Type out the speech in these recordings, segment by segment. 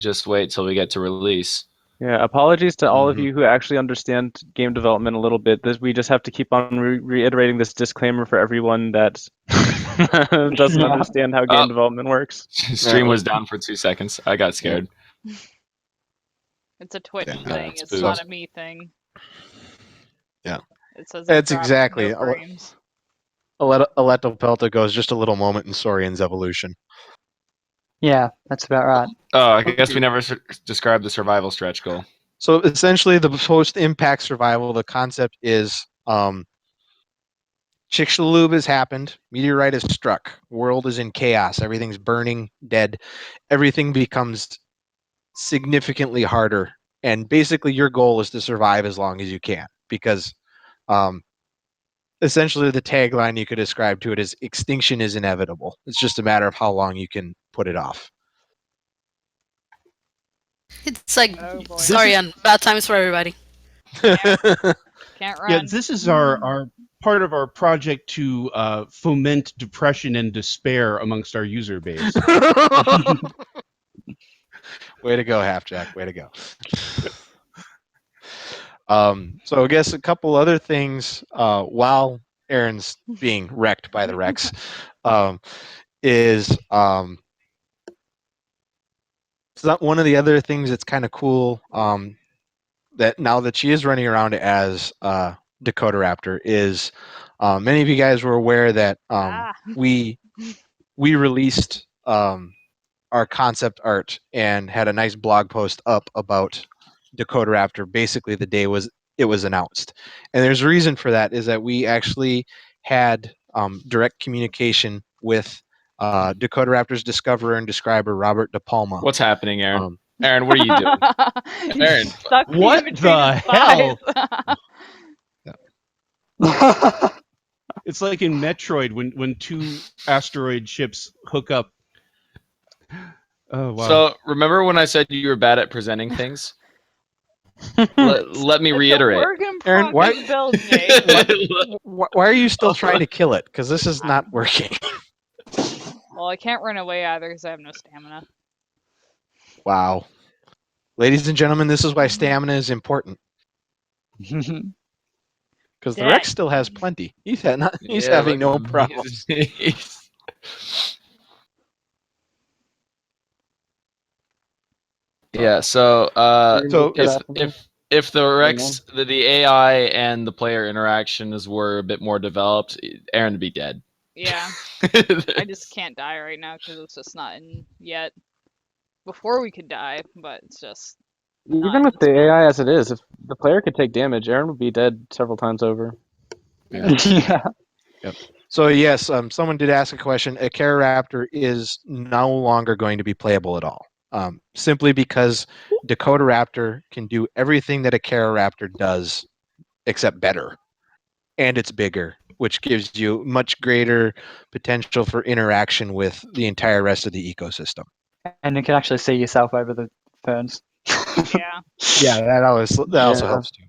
just wait till we get to release. Yeah, apologies to all of you who actually understand game development a little bit. We just have to keep on reiterating this disclaimer for everyone that doesn't understand how game development works. Stream was down for 2 seconds. I got scared. It's a Twitch thing. It's boo. not a me thing. Yeah. It says It's it dropped exactly. no frames. Aleto Pelta goes just a little moment in Saurian's evolution. Yeah, that's about right. Oh, I guess we never described the survival stretch goal. So essentially, the post-impact survival, the concept is Chicxulub has happened, meteorite has struck, world is in chaos, everything's burning, dead, everything becomes significantly harder, and basically your goal is to survive as long as you can, because essentially the tagline you could ascribe to it is extinction is inevitable. It's just a matter of how long you can put it off. It's like Saurian, bad times for everybody. Can't run. Yeah, this is our part of our project to foment depression and despair amongst our user base. Way to go, Halfjack. Way to go. So I guess a couple other things while Aaron's being wrecked by the Rex is one of the other things that's kind of cool that now that she is running around as Dakota Raptor is many of you guys were aware that we released our concept art and had a nice blog post up about Dakota Raptor basically the day it was announced. And there's a reason for that is that we actually had direct communication with Dakota Raptor's discoverer and describer Robert DePalma. What's happening, Aaron? Aaron, what are you doing? Aaron, what the hell? It's like in Metroid when two asteroid ships hook up. Oh wow! So remember when I said you were bad at presenting things? let me reiterate. Aaron, why are you still trying to kill it? Because this is not working. Well, I can't run away either because I have no stamina. Wow. Ladies and gentlemen, this is why stamina is important. Because the Rex still has plenty. He's having no problems. Yeah, so if the Rex, the AI and the player interactions were a bit more developed, Aaron would be dead. Yeah, I just can't die right now because it's just not in yet. Before we could die, but it's just. Even with the AI as it is, if the player could take damage, Aaron would be dead several times over. Yeah. Yep. So yes, someone did ask a question. A Cararaptor is no longer going to be playable at all. Simply because Dakota Raptor can do everything that a Cararaptor does, except better. And it's bigger, which gives you much greater potential for interaction with the entire rest of the ecosystem. And you can actually see yourself over the ferns. Yeah, that also helps too.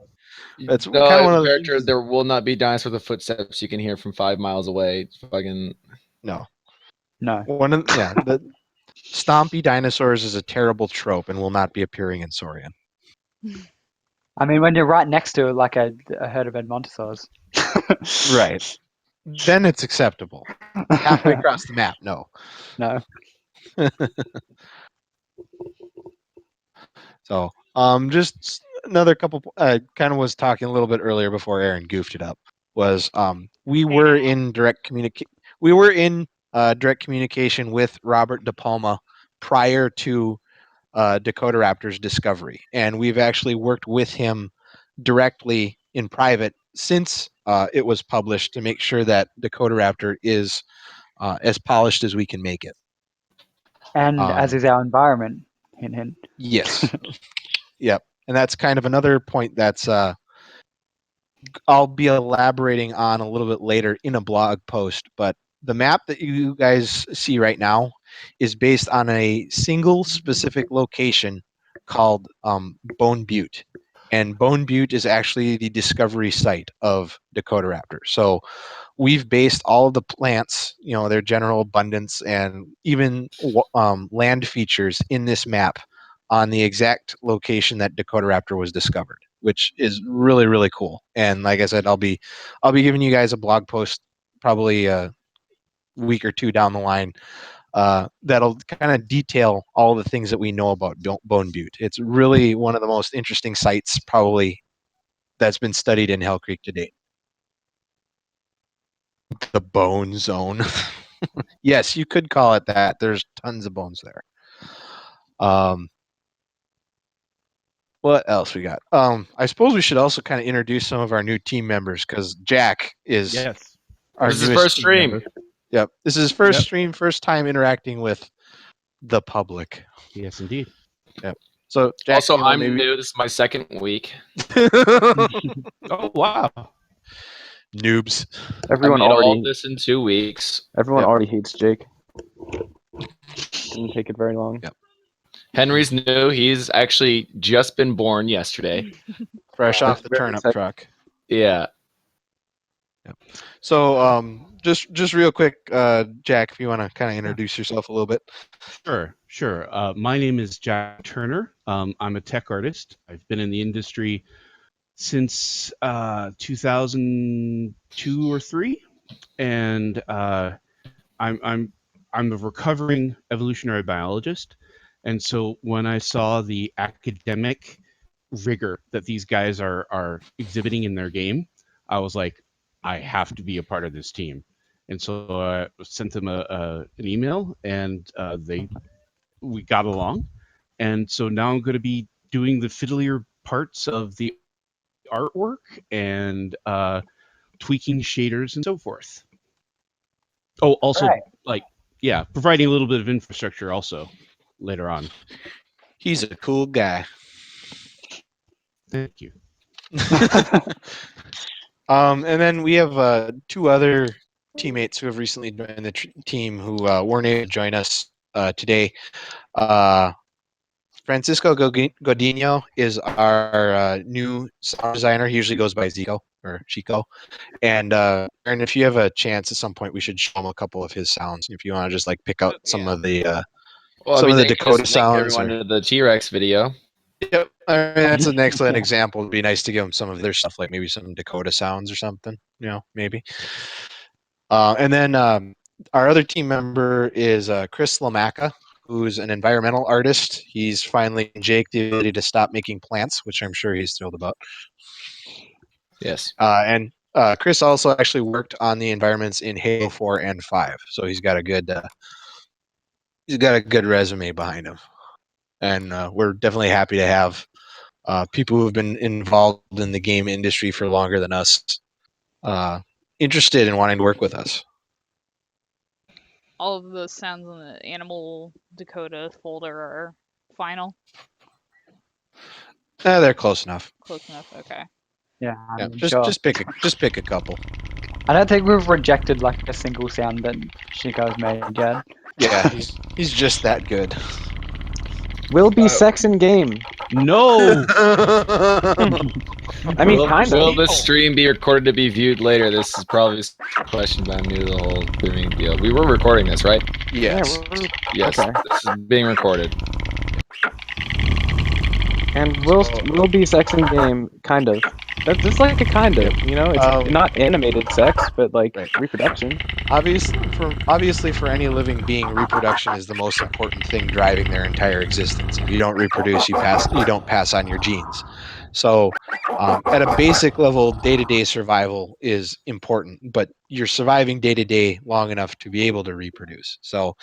That's no, kind of one of the character. There will not be dinosaurs with footsteps you can hear from 5 miles away. Fucking no. The stompy dinosaurs is a terrible trope and will not be appearing in Saurian. I mean, when you're right next to like a herd of Edmontosaurs. Right. Then it's acceptable. Halfway across the map, no. No. So, just another couple. Kind of was talking a little bit earlier before Aaron goofed it up. Was we were in direct communication with Robert DePalma prior to Dakota Raptor's discovery, and we've actually worked with him directly in private since it was published to make sure that Dakota Raptor is as polished as we can make it. And as is our environment. Hint, hint. Yes. Yep. And that's kind of another point that's I'll be elaborating on a little bit later in a blog post. But the map that you guys see right now is based on a single specific location called Bone Butte. And Bone Butte is actually the discovery site of Dakota Raptor. So we've based all of the plants, their general abundance and even land features in this map on the exact location that Dakota Raptor was discovered, which is really, really cool. And like I said, I'll be giving you guys a blog post probably a week or two down the line that'll kind of detail all the things that we know about Bone Butte. It's really one of the most interesting sites probably that's been studied in Hell Creek to date. The Bone Zone. Yes, you could call it that. There's tons of bones there. What else we got? I suppose we should also kind of introduce some of our new team members because Jack is Yes. our This is his newest first team stream. member. Yep, this is his first Yep. stream, first time interacting with the public. Yes, indeed. Yep. So Jack, Also, you know, I'm maybe... new. This is my second week. Oh wow. Noobs. Everyone I made all already this in 2 weeks. everyone Yep. already hates Jake. Didn't take it very long. Yep. Henry's new. He's actually just been born yesterday. Fresh off the Very turnip exciting. truck. Yeah. So just real quick, Jack, if you want to kind of introduce yourself a little bit. Sure. My name is Jack Turner. I'm a tech artist. I've been in the industry since 2002 or three, and I'm a recovering evolutionary biologist. And so when I saw the academic rigor that these guys are exhibiting in their game, I was like, I have to be a part of this team. And so I sent them an email, and we got along. And so now I'm going to be doing the fiddlier parts of the artwork and tweaking shaders and so forth. Oh, also, Right. providing a little bit of infrastructure also later on. He's a cool guy. Thank you. And then we have two other teammates who have recently joined the team who weren't able to join us today. Francisco Godinho is our new sound designer. He usually goes by Zico or Chico. And if you have a chance at some point, we should show him a couple of his sounds. If you want to just like pick out some of the some of the Dakota sounds. Everyone to the T-Rex video. Yep, I mean, that's an excellent example. It'd be nice to give them some of their stuff, like maybe some Dakota sounds or something. You know, maybe. And then our other team member is Chris Lamacca, who's an environmental artist. He's finally given Jake the ability to stop making plants, which I'm sure he's thrilled about. Yes. And Chris also actually worked on the environments in Halo 4 and 5, so he's got a good resume behind him. And we're definitely happy to have people who have been involved in the game industry for longer than us interested in wanting to work with us. All of the sounds in the Animal Dakota folder are final. They're close enough. Close enough. Okay. Yeah, I Yeah, mean, just sure. just pick a couple. I don't think we've rejected like a single sound that Chico's made yet. Yeah, he's just that good. Will be sex in game. No. I mean, will, kind will of. this stream be recorded to be viewed later? This is probably a question, but I'm new to the whole streaming deal. We were recording this, right? Yes. Yes. Okay. This is being recorded. And will be sex in game, kind of. That's like a kind of, you know, it's not animated sex, but like reproduction. Obviously, for any living being, reproduction is the most important thing driving their entire existence. If you don't reproduce, you don't pass on your genes. So, at a basic level, day-to-day survival is important, but you're surviving day-to-day long enough to be able to reproduce. So,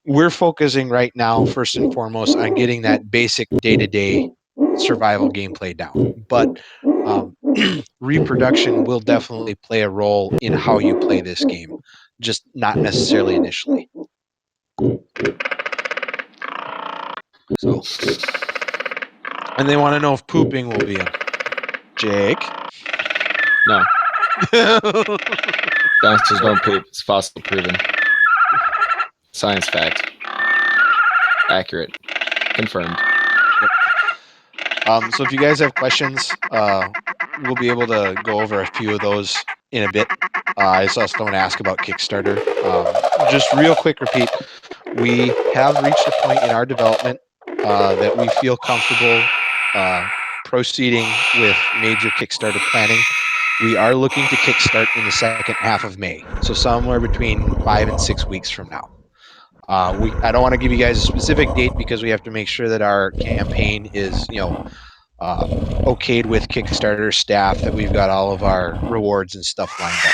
we're focusing right now, first and foremost, on getting that basic day-to-day survival gameplay down. But reproduction will definitely play a role in how you play this game, just not necessarily initially. So, and they want to know if pooping will be in. Jake? No. Dinosaurs don't poop. It's fossil proven. Science fact. Accurate. Confirmed. So if you guys have questions, we'll be able to go over a few of those in a bit. I saw someone ask about Kickstarter. Just real quick repeat, we have reached a point in our development that we feel comfortable proceeding with major Kickstarter planning, we are looking to kickstart in the second half of May, so somewhere between 5 and 6 weeks from now. I don't want to give you guys a specific date because we have to make sure that our campaign is, okayed with Kickstarter staff, that we've got all of our rewards and stuff lined up.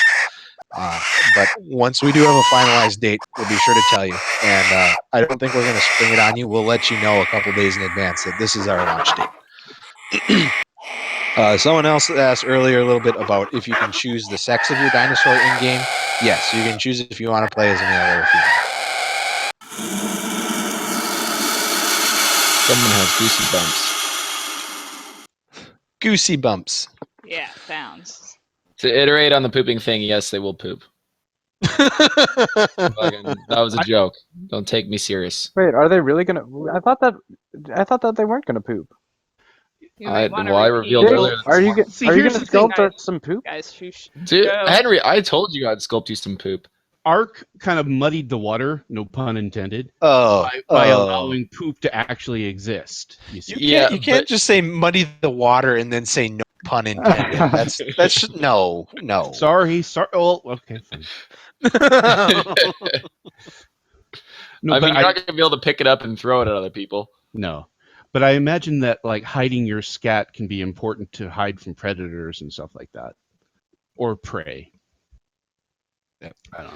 But once we do have a finalized date, we'll be sure to tell you. And I don't think we're going to spring it on you. We'll let you know a couple days in advance that this is our launch date. Someone else asked earlier a little bit about if you can choose the sex of your dinosaur in game. Yes, you can choose if you want to play as a male or a female. Someone has goosey bumps. Goosey bumps. Yeah, sounds. To iterate on the pooping thing, yes, they will poop. Fucking- that was a joke. Don't take me serious. Wait, are they really gonna? I thought that they weren't gonna poop. You might wanna well, I repeat revealed it. earlier. Are you See, are you here's gonna the thing, sculpt guys. some poop? Guys, shush. Dude, Go. Henry, I told you I'd sculpt you some poop. Ark kind of muddied the water, no pun intended, Oh, by allowing poop to actually exist. You see? you can't just say muddy the water and then say no pun intended. That's no. Sorry. Oh, okay, fine. No, I but mean, you're not going to be able to pick it up and throw it at other people. no. But I imagine that like hiding your scat can be important to hide from predators and stuff like that, or prey. Yep. I don't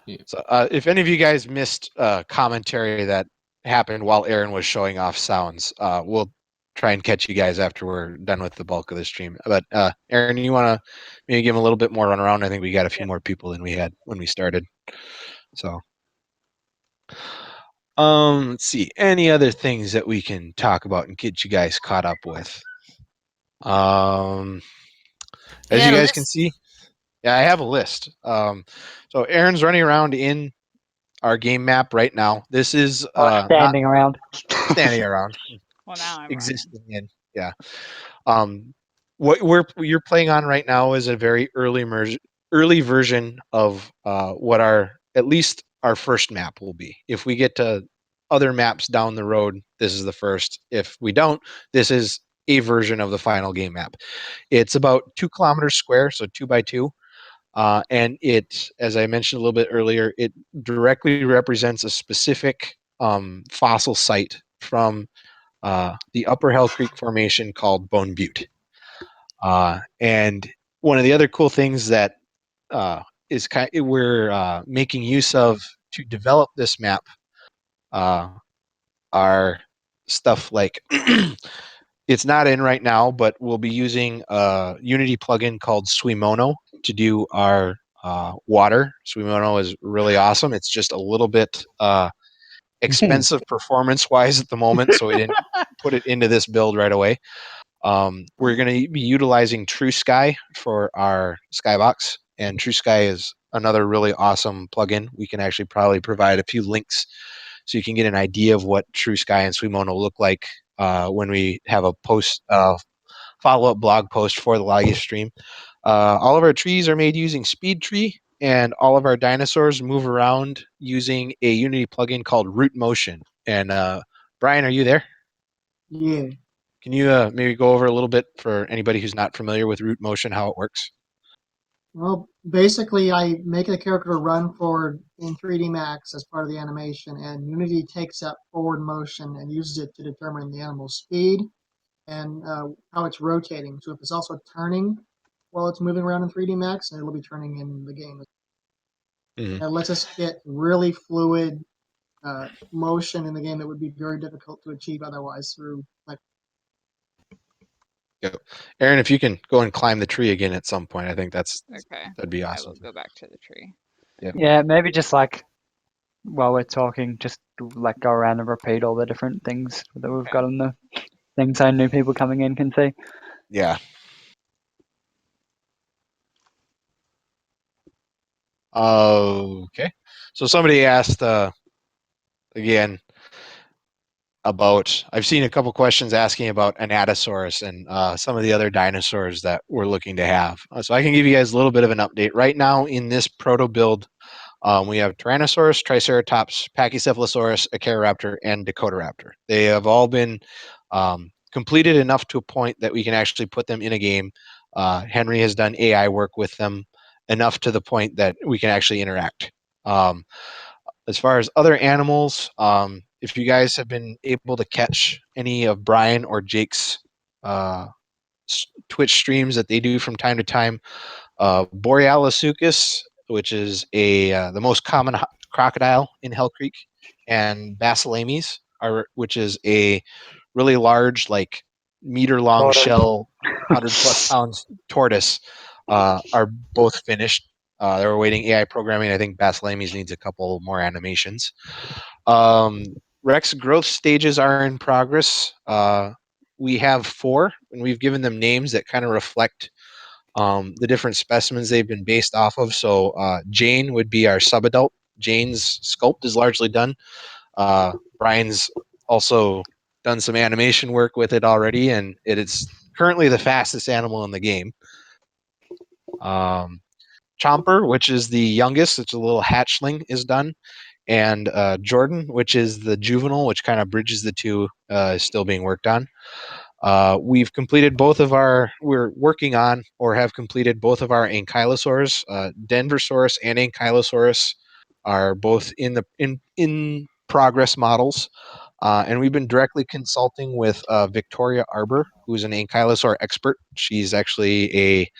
know. So, if any of you guys missed commentary that happened while Aaron was showing off sounds, we'll try and catch you guys after we're done with the bulk of the stream. But Aaron, you want to maybe give him a little bit more run around? I think we got a few more people than we had when we started. So, let's see. Any other things that we can talk about and get you guys caught up with? As Yeah, you guys list. can see, yeah, I have a list. So Aaron's running around in our game map right now. This is not Standing around. standing around, Well, now I'm existing in. Yeah. What you're playing on right now is a very early version of what at least our first map will be. If we get to other maps down the road, this is the first. If we don't, this is a version of the final game map. It's about 2 kilometers square, so 2 by 2. And it, as I mentioned a little bit earlier, it directly represents a specific fossil site from the Upper Hell Creek Formation called Bone Butte. And one of the other cool things that we're making use of to develop this map are stuff like it's not in right now, but we'll be using a Unity plugin called Swimono to do our water. Swimono is really awesome. It's just a little bit expensive performance-wise at the moment, so we didn't put it into this build right away. We're going to be utilizing True Sky for our skybox, and True Sky is another really awesome plugin. We can actually probably provide a few links so you can get an idea of what True Sky and Swimono look like when we have a follow-up blog post for the live stream. All of our trees are made using Speed Tree, and all of our dinosaurs move around using a Unity plugin called Root Motion. And Brian, are you there? Yeah. Can you maybe go over a little bit for anybody who's not familiar with Root Motion, how it works? Well, basically, I make the character run forward in 3D Max as part of the animation, and Unity takes that forward motion and uses it to determine the animal's speed and how it's rotating. So if it's also turning while it's moving around in 3D Max, and it'll be turning in the game. Mhm. It lets us get really fluid motion in the game that would be very difficult to achieve otherwise through like. Yep. Aaron, if you can go and climb the tree again at some point, I think Okay. that'd be I awesome. will go back to the tree. Yeah, maybe just like while we're talking, just like go around and repeat all the different things that we've got on the thing so new people coming in can see. Yeah. Okay. So somebody asked again about, I've seen a couple questions asking about Anatosaurus and some of the other dinosaurs that we're looking to have. So I can give you guys a little bit of an update. Right now in this proto build, We have Tyrannosaurus, Triceratops, Pachycephalosaurus, Acaroraptor, and Dakotaraptor. They have all been completed enough to a point that we can actually put them in a game. Henry has done AI work with them enough to the point that we can actually interact. As far as other animals, if you guys have been able to catch any of Brian or Jake's Twitch streams that they do from time to time, Borealisuchus, which is the most common crocodile in Hell Creek, and Basilames, which is a really large, like meter-long Tortoise. shell, 100+ pounds tortoise, are both finished. They're awaiting AI programming. I think Basilames needs a couple more animations. Rex growth stages are in progress. We have 4, and we've given them names that kind of reflect the different specimens they've been based off of. So Jane would be our subadult. Jane's sculpt is largely done. Brian's also done some animation work with it already, and it is currently the fastest animal in the game. Chomper, which is the youngest, it's a little hatchling, is done. And Jordan, which is the juvenile, which kind of bridges the two, is still being worked on. We've completed we're working on or have completed both of our ankylosaurs. Denversaurus and ankylosaurus are both in progress models. And we've been directly consulting with Victoria Arbor, who's an ankylosaur expert. She's actually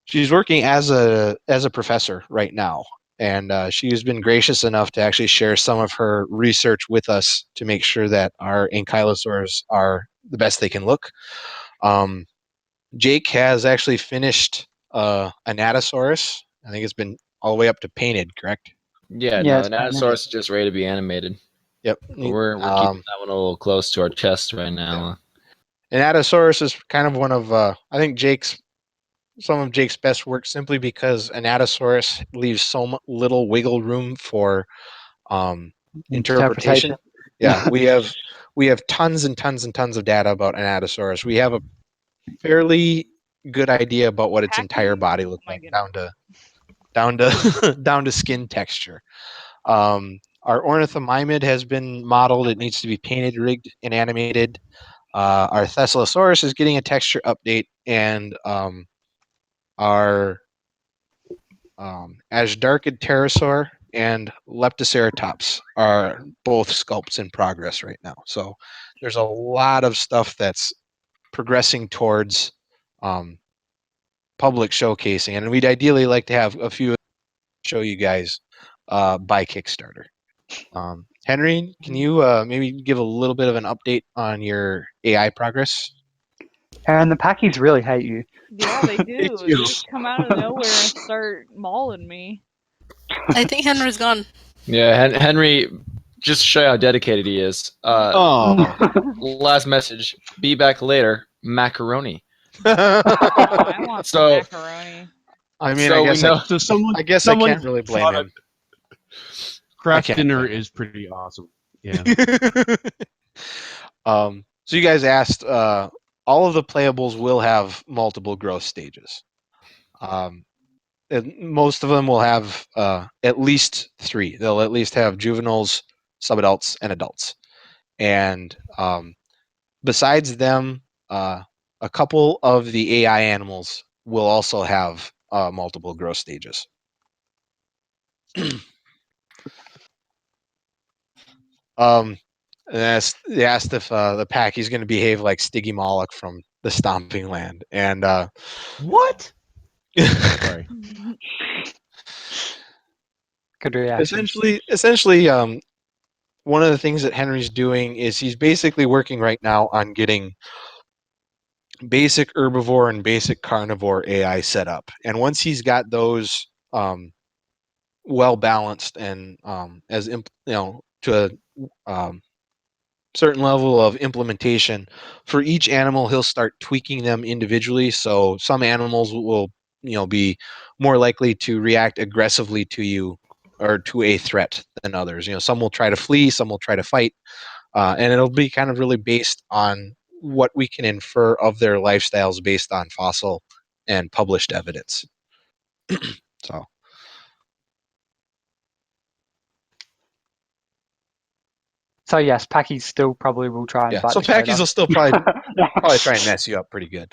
she's working as a professor right now. And she has been gracious enough to actually share some of her research with us to make sure that our ankylosaurs are the best they can look. Jake has actually finished Anatosaurus. I think it's been all the way up to painted, correct? Yeah, Yeah, no, it's the fine, yeah. Nanosaurus is just ready to be animated. Yep. We're keeping that one a little close to our chest right now. Anatosaurus is kind of one of I think some of Jake's best work, simply because Anatosaurus leaves so little wiggle room for interpretation. Yeah, we have tons and tons and tons of data about Anatosaurus. We have a fairly good idea about what its entire body looked like, down to down to skin texture. Our ornithomimid has been modeled. It needs to be painted, rigged, and animated. Our Thessaliosaurus is getting a texture update, and our Asdarchid pterosaur and Leptoceratops are both sculpts in progress right now. So there's a lot of stuff that's progressing towards public showcasing, and we'd ideally like to have a few show you guys by Kickstarter. Henry, can you maybe give a little bit of an update on your AI progress? And the Packies really hate you. Yeah, they do. They just come out of nowhere and start mauling me. I think Henry's gone. Yeah, Henry, just to show you how dedicated he is. Last message. Be back later. Macaroni. I want some So- macaroni. I mean, So I we guess know- So someone, I guess someone I can't really blame him. Craft can't dinner blame him. is pretty awesome. Yeah. So you guys asked, all of the playables will have multiple growth stages. And most of them will have at least 3. They'll at least have juveniles, subadults, and adults. And besides them, a couple of the AI animals will also have multiple growth stages. They asked if the Packy's going to behave like Stiggy Moloch from the Stomping Land, and What? Sorry. Good reaction. essentially, one of the things that Henry's doing is he's basically working right now on getting basic herbivore and basic carnivore AI set up, and once he's got those well balanced and to a certain level of implementation for each animal, he'll start tweaking them individually. So some animals will be more likely to react aggressively to you or to a threat than others. Some will try to flee, some will try to fight, and it'll be kind of really based on what we can infer of their lifestyles based on fossil and published evidence. So So yes, Packy still probably will try and Yeah, fight so the Kratos. Packies will still probably try and mess you up pretty good.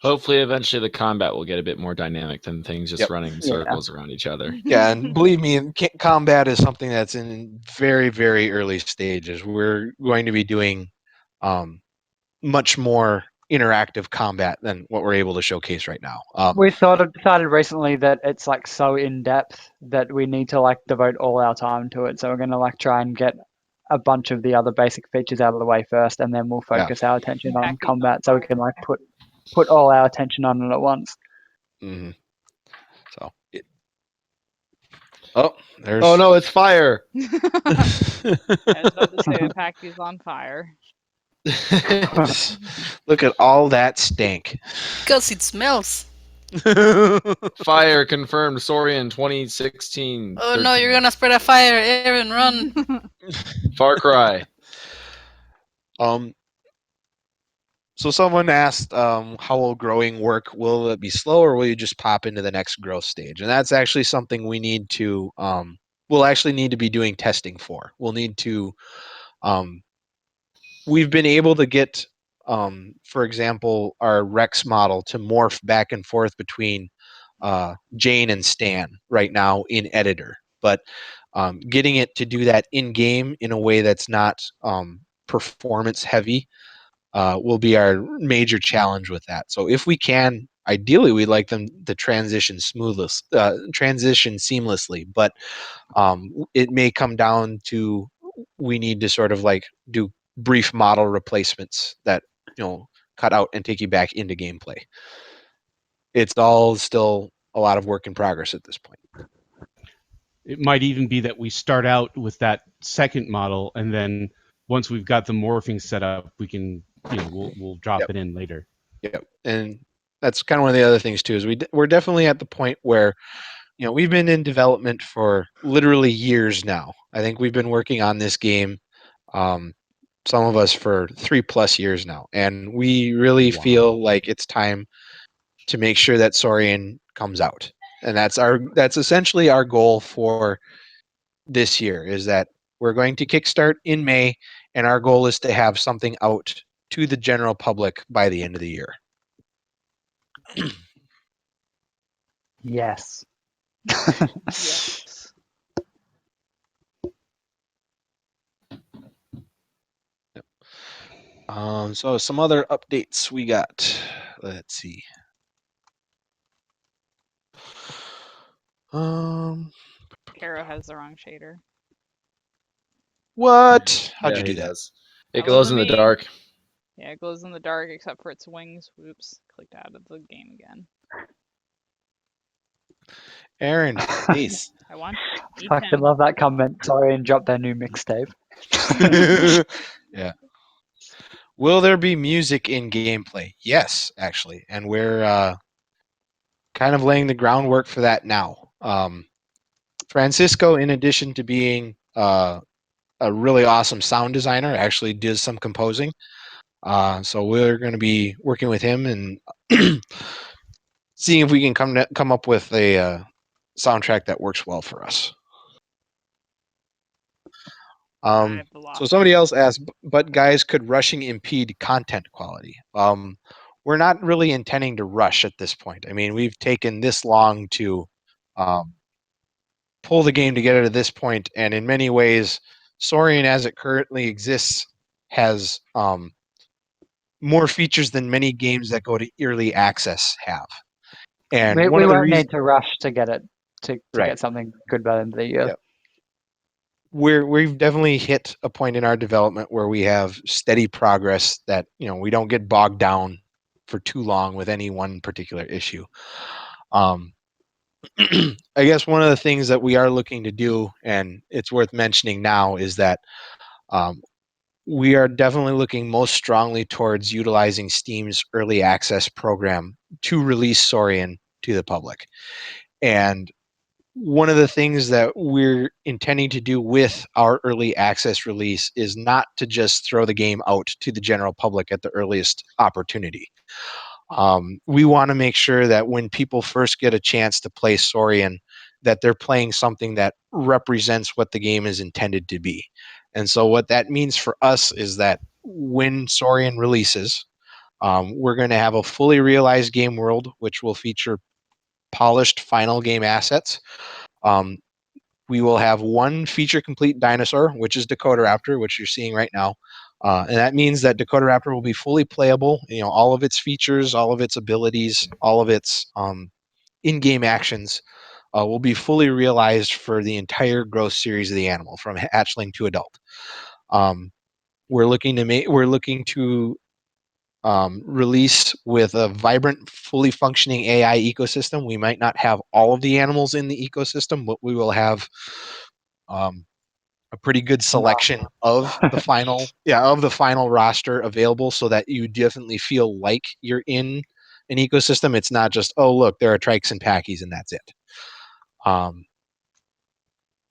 Hopefully, eventually the combat will get a bit more dynamic than things just Yep. running in circles around each other. Yeah, and believe me, combat is something that's in very, very early stages. We're going to be doing much more interactive combat than what we're able to showcase right now. We decided recently that it's like so in depth that we need to like devote all our time to it. So we're gonna like try and get a bunch of the other basic features out of the way first, and then we'll focus our attention on Packy's combat, so we can like put all our attention on it at once. Mm-hmm. So, oh, there's. Oh no, it's fire! I was about to say the Packy's on fire. Look at all that stank. Because it smells. Fire confirmed. Saurian 2016. Oh no, you're gonna spread a fire, Aaron, run! Far Cry. So someone asked, how will growing work? Will it be slow, or will you just pop into the next growth stage? And that's actually something we need to, we'll actually need to be doing testing for. We'll need to, we've been able to get, for example, our Rex model to morph back and forth between Jane and Stan right now in editor, but getting it to do that in game in a way that's not performance heavy will be our major challenge with that. So if we can, ideally, we'd like them to transition seamlessly, but it may come down to we need to sort of like do brief model replacements that cut out and take you back into gameplay. It's all still a lot of work in progress at this point. It might even be that we start out with that second model, and then once we've got the morphing set up, we can, we'll drop it in later. Yep, and that's kind of one of the other things too. Is we're definitely at the point where, we've been in development for literally years now. I think we've been working on this game, some of us for 3+ years now, and we really feel like it's time to make sure that Saurian comes out, and that's essentially our goal for this year. Is that we're going to kickstart in May, and our goal is to have something out to the general public by the end of the year. Yes. Yes. So some other updates we got. Let's see. Caro has the wrong shader. What? How'd you Yeah, do he that? does. It That glows in wasn't the me. dark. Yeah, it glows in the dark except for its wings. Whoops, clicked out of the game again. Aaron, please. I want to eat Fucking them. love that comment. Sorry, and drop their new mixtape. Yeah. Will there be music in gameplay? Yes, actually, and we're kind of laying the groundwork for that now. Francisco, in addition to being a really awesome sound designer, actually does some composing. So we're going to be working with him and seeing if we can come up with a soundtrack that works well for us. So somebody else asked, but guys, could rushing impede content quality? We're not really intending to rush at this point. I mean, we've taken this long to pull the game together to this point, and in many ways, Saurian, as it currently exists, has more features than many games that go to early access have. And we one of the won't reasons need to rush to get it to get something good by the end of the year. Yep. We've definitely hit a point in our development where we have steady progress that we don't get bogged down for too long with any one particular issue. I guess one of the things that we are looking to do, and it's worth mentioning now, is that we are definitely looking most strongly towards utilizing Steam's early access program to release Saurian to the public. And one of the things that we're intending to do with our early access release is not to just throw the game out to the general public at the earliest opportunity. We want to make sure that when people first get a chance to play Saurian, that they're playing something that represents what the game is intended to be. And so what that means for us is that when Saurian releases, we're going to have a fully realized game world, which will feature polished final game assets. We will have one feature complete dinosaur, which is Dakota Raptor, which you're seeing right now. And that means that Dakota Raptor will be fully playable. All of its features, all of its abilities, all of its in-game actions will be fully realized for the entire growth series of the animal, from hatchling to adult. We're looking to release with a vibrant, fully functioning AI ecosystem. We might not have all of the animals in the ecosystem, but we will have a pretty good selection of the final roster available, so that you definitely feel like you're in an ecosystem. It's not just, oh look, there are trikes and packies and that's it.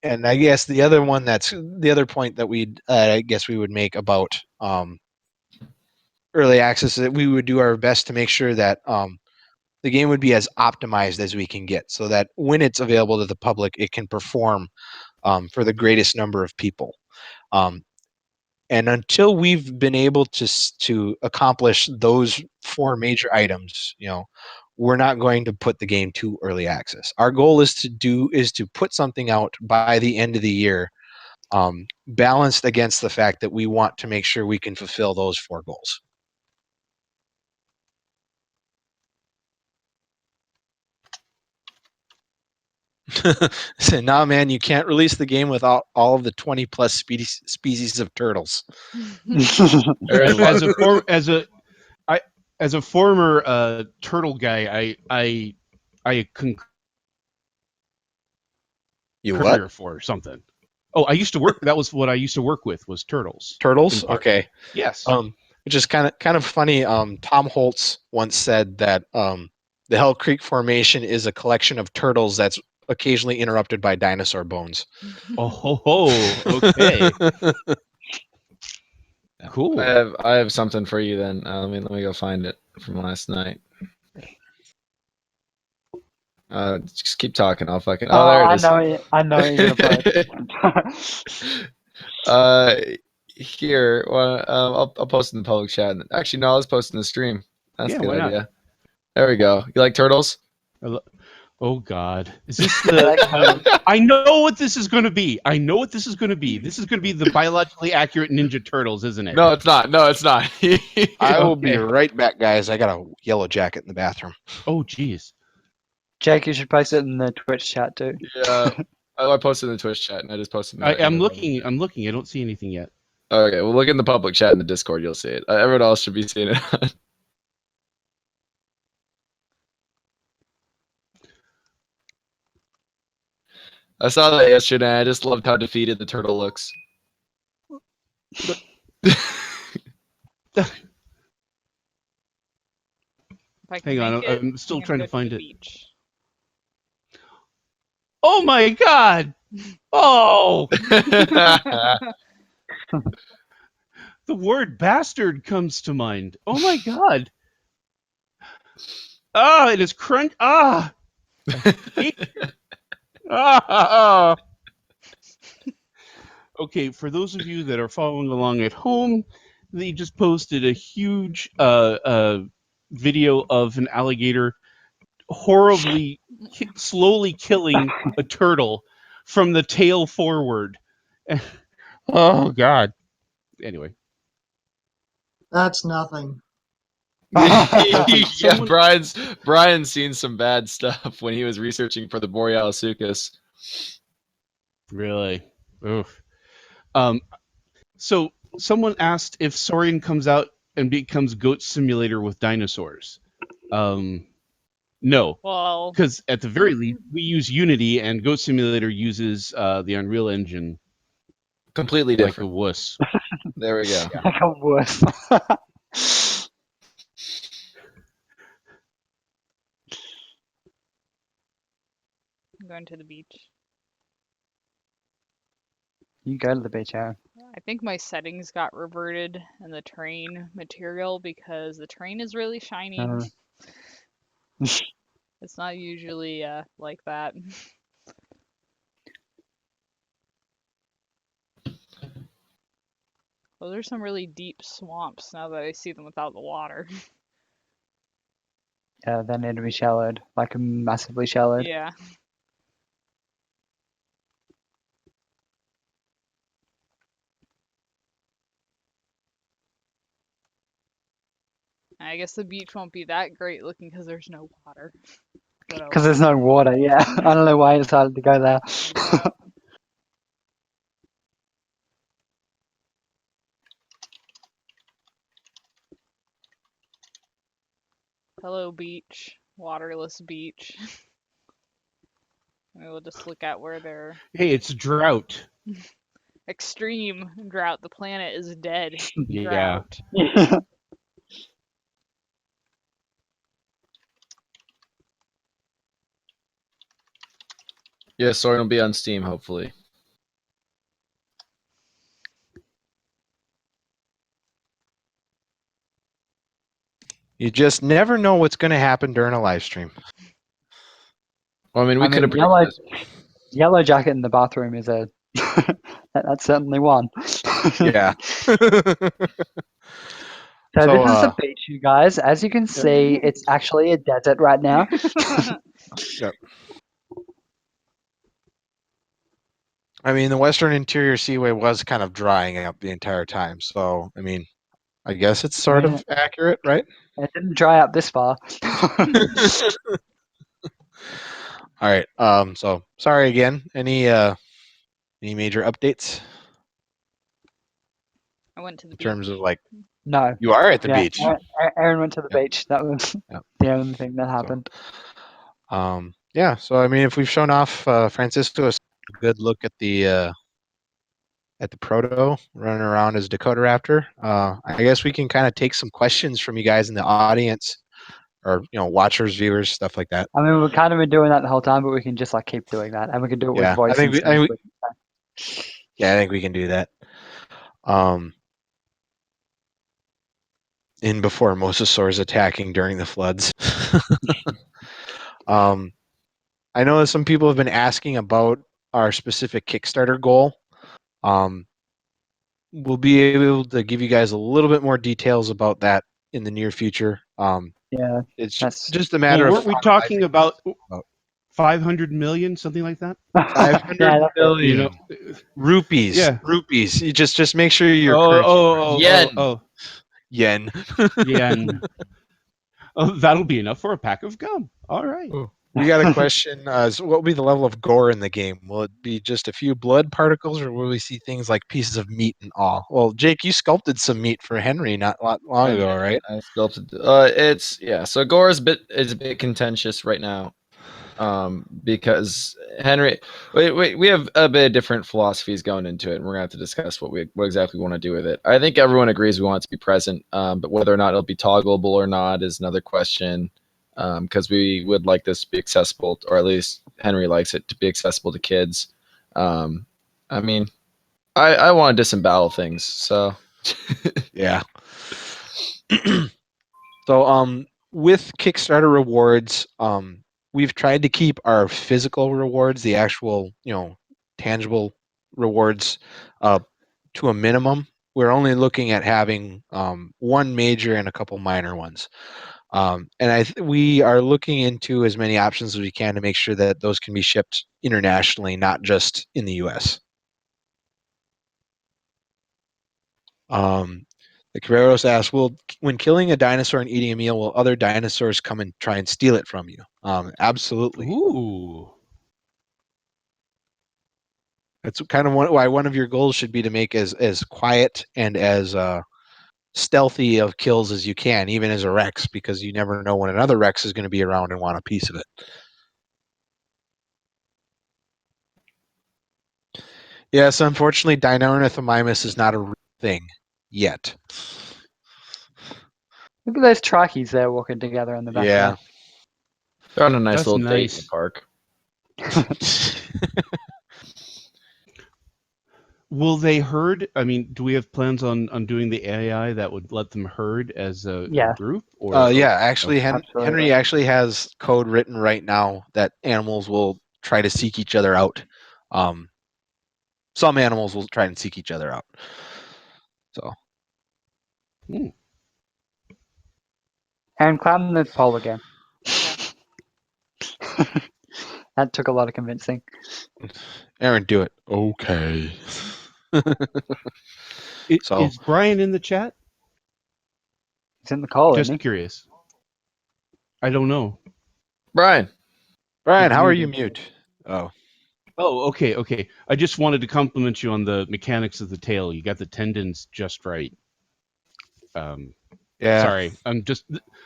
And I guess the other point that I guess we would make about early access is that we would do our best to make sure that the game would be as optimized as we can get, so that when it's available to the public, it can perform for the greatest number of people. And until we've been able to accomplish those 4 major items, we're not going to put the game to early access. Our goal is to put something out by the end of the year, balanced against the fact that we want to make sure we can fulfill those 4 goals. So, nah, man, you can't release the game without all of the 20 plus species of turtles. As a former turtle guy, I concur. You what? For something. Oh, I used to work. That was what I used to work with, was turtles. Turtles? Okay. Yes. Which is kind of funny. Tom Holtz once said that the Hell Creek Formation is a collection of turtles that's occasionally interrupted by dinosaur bones. Okay. Cool. I have something for you then. Let me go find it from last night. Just keep talking. I'll fucking. Oh, there it is. I know you're gonna post. Here, well, I'll post in the public chat. Actually, no, let's post in the stream. That's a good idea. There we go. You like turtles? Oh God, is this the? I know what this is going to be. This is going to be the biologically accurate Ninja Turtles, isn't it? No, it's not. I will be right back, guys. I got a yellow jacket in the bathroom. Oh, jeez. Jake, you should post it in the Twitch chat too. Yeah, I posted in the Twitch chat, and I just posted. I'm looking. I don't see anything yet. Okay, well, look in the public chat in the Discord. You'll see it. Everyone else should be seeing it. I saw that yesterday. I just loved how defeated the turtle looks. Hang on, I'm still trying to find it. Beach. Oh my God! Oh! The word bastard comes to mind. Oh my God! Ah, it is crunch. Ah! Okay, for those of you that are following along at home, they just posted a huge video of an alligator horribly, slowly killing a turtle from the tail forward. Oh God! Anyway, that's nothing. Yeah, Brian's seen some bad stuff when he was researching for the Borealisuchus. Really? Oof. So someone asked if Saurian comes out and becomes Goat Simulator with dinosaurs. No. Well, because at the very least we use Unity, and Goat Simulator uses the Unreal Engine. Completely different. Like a wuss. There we go. Like a wuss. I'm going to the beach. You go to the beach, Aaron. I think my settings got reverted in the terrain material because the terrain is really shiny. It's not usually like that. Those are some really deep swamps now that I see them without the water. Yeah, they need to be shallowed, like massively shallowed. Yeah. I guess the beach won't be that great looking because there's no water. But oh Because there's no water, yeah. I don't know why I decided to go there. well. Yeah. Hello, beach. Waterless beach. We will just look at where they're Hey, it's drought. extreme drought. The planet is dead. Yeah. Drought. Yeah, Saurian will be on Steam, hopefully. You just never know what's going to happen during a live stream. Well, I mean, we could have Yellow jacket in the bathroom is a that's certainly one. Yeah. So this is the beach, you guys. As you can see, it's actually a desert right now. Yep. I mean, the Western Interior Seaway was kind of drying up the entire time, so I mean, I guess it's sort of accurate, right? It didn't dry up this far. All right. So sorry again. Any major updates I went to the in beach. terms of like? No. You are at the Yeah, beach. Aaron went to the Yep. beach. That was Yep. the only thing that happened. Yeah. So I mean, if we've shown off Francisco a good look at the proto running around as Dakota Raptor, I guess we can kind of take some questions from you guys in the audience, or watchers, viewers, stuff like that. I mean, we've kind of been doing that the whole time, but we can just like keep doing that, and we can do it with voice. I think we can do that. In before Mosasaur's attacking during the floods. I know that some people have been asking about our specific Kickstarter goal. We'll be able to give you guys a little bit more details about that in the near future. Yeah, it's just a matter Well, of. weren't we talking about 500 million, something like that? 500 million rupees. Yeah. Rupees. You just make sure your yen. Yen. Oh, that'll be enough for a pack of gum. All right. We got a question. So what will be the level of gore in the game? Will it be just a few blood particles, or will we see things like pieces of meat and all? Well, Jake, you sculpted some meat for Henry not long ago, right? I sculpted. So gore is a bit contentious right now, because Henry, we have a bit of different philosophies going into it, and we're gonna have to discuss what exactly we want to do with it. I think everyone agrees we want it to be present, but whether or not it'll be toggleable or not is another question. Because we would like this to be accessible, or at least Henry likes it to be accessible to kids. I mean, I want to disembowel things, so yeah. So with Kickstarter rewards, we've tried to keep our physical rewards, the actual tangible rewards, to a minimum. We're only looking at having one major and a couple minor ones. And we are looking into as many options as we can to make sure that those can be shipped internationally, not just in the U.S. The Carreros asks, when killing a dinosaur and eating a meal, will other dinosaurs come and try and steal it from you? Absolutely. Ooh. That's kind of why one of your goals should be to make as quiet and as stealthy of kills as you can, even as a Rex, because you never know when another Rex is going to be around and want a piece of it. Yes, unfortunately, Dinornithomimus is not a real thing yet. Look at those trikeys there walking together in the back. Yeah. They're on a nice That's little date in nice. the park. Will they herd? I mean, do we have plans on doing the AI that would let them herd as a group? Or yeah, actually, Absolutely. Henry actually has code written right now that animals will try to seek each other out. Some animals will try and seek each other out. So And climb the pole again. Okay. That took a lot of convincing. Aaron, do it. Okay. So- Is Brian in the chat? He's in the call, Just isn't he? curious. I don't know. Brian. Brian, He's how are you muted. mute? Oh, Oh, okay. I just wanted to compliment you on the mechanics of the tail. You got the tendons just right. yeah. Sorry, this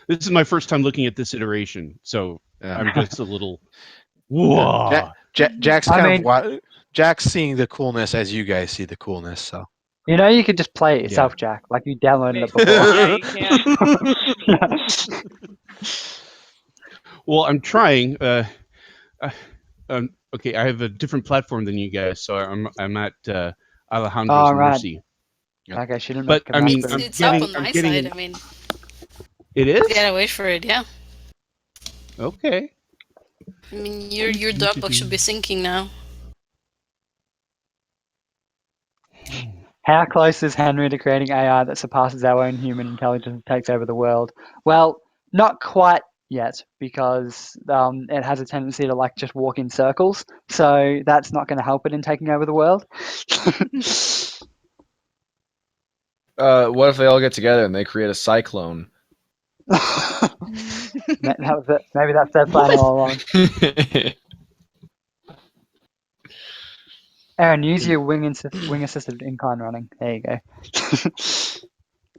is my first time looking at this iteration, so Yeah. I'm just a little. Whoa! Jack's I kind mean- of Jack's seeing the coolness as you guys see the coolness. So You know, you could just play it yourself, Jack. Like you downloaded it before. Yeah, you can. Well, I'm trying. Okay, I have a different platform than you guys, so I'm at Alejandro's Oh, right. mercy. Okay, she didn't But make a I mean, mouse I'm move. It's up getting. on I'm my getting. side. I mean, It is. you gotta wait for it. Yeah. Okay. I mean, your Dropbox should be syncing now. How close is Henry to creating AI that surpasses our own human intelligence and takes over the world? Well, not quite yet, because it has a tendency to like just walk in circles. So that's not going to help it in taking over the world. What if they all get together and they create a cyclone? That was it. Maybe that's their plan all along. Aaron, use your wing assisted incline running. There you go.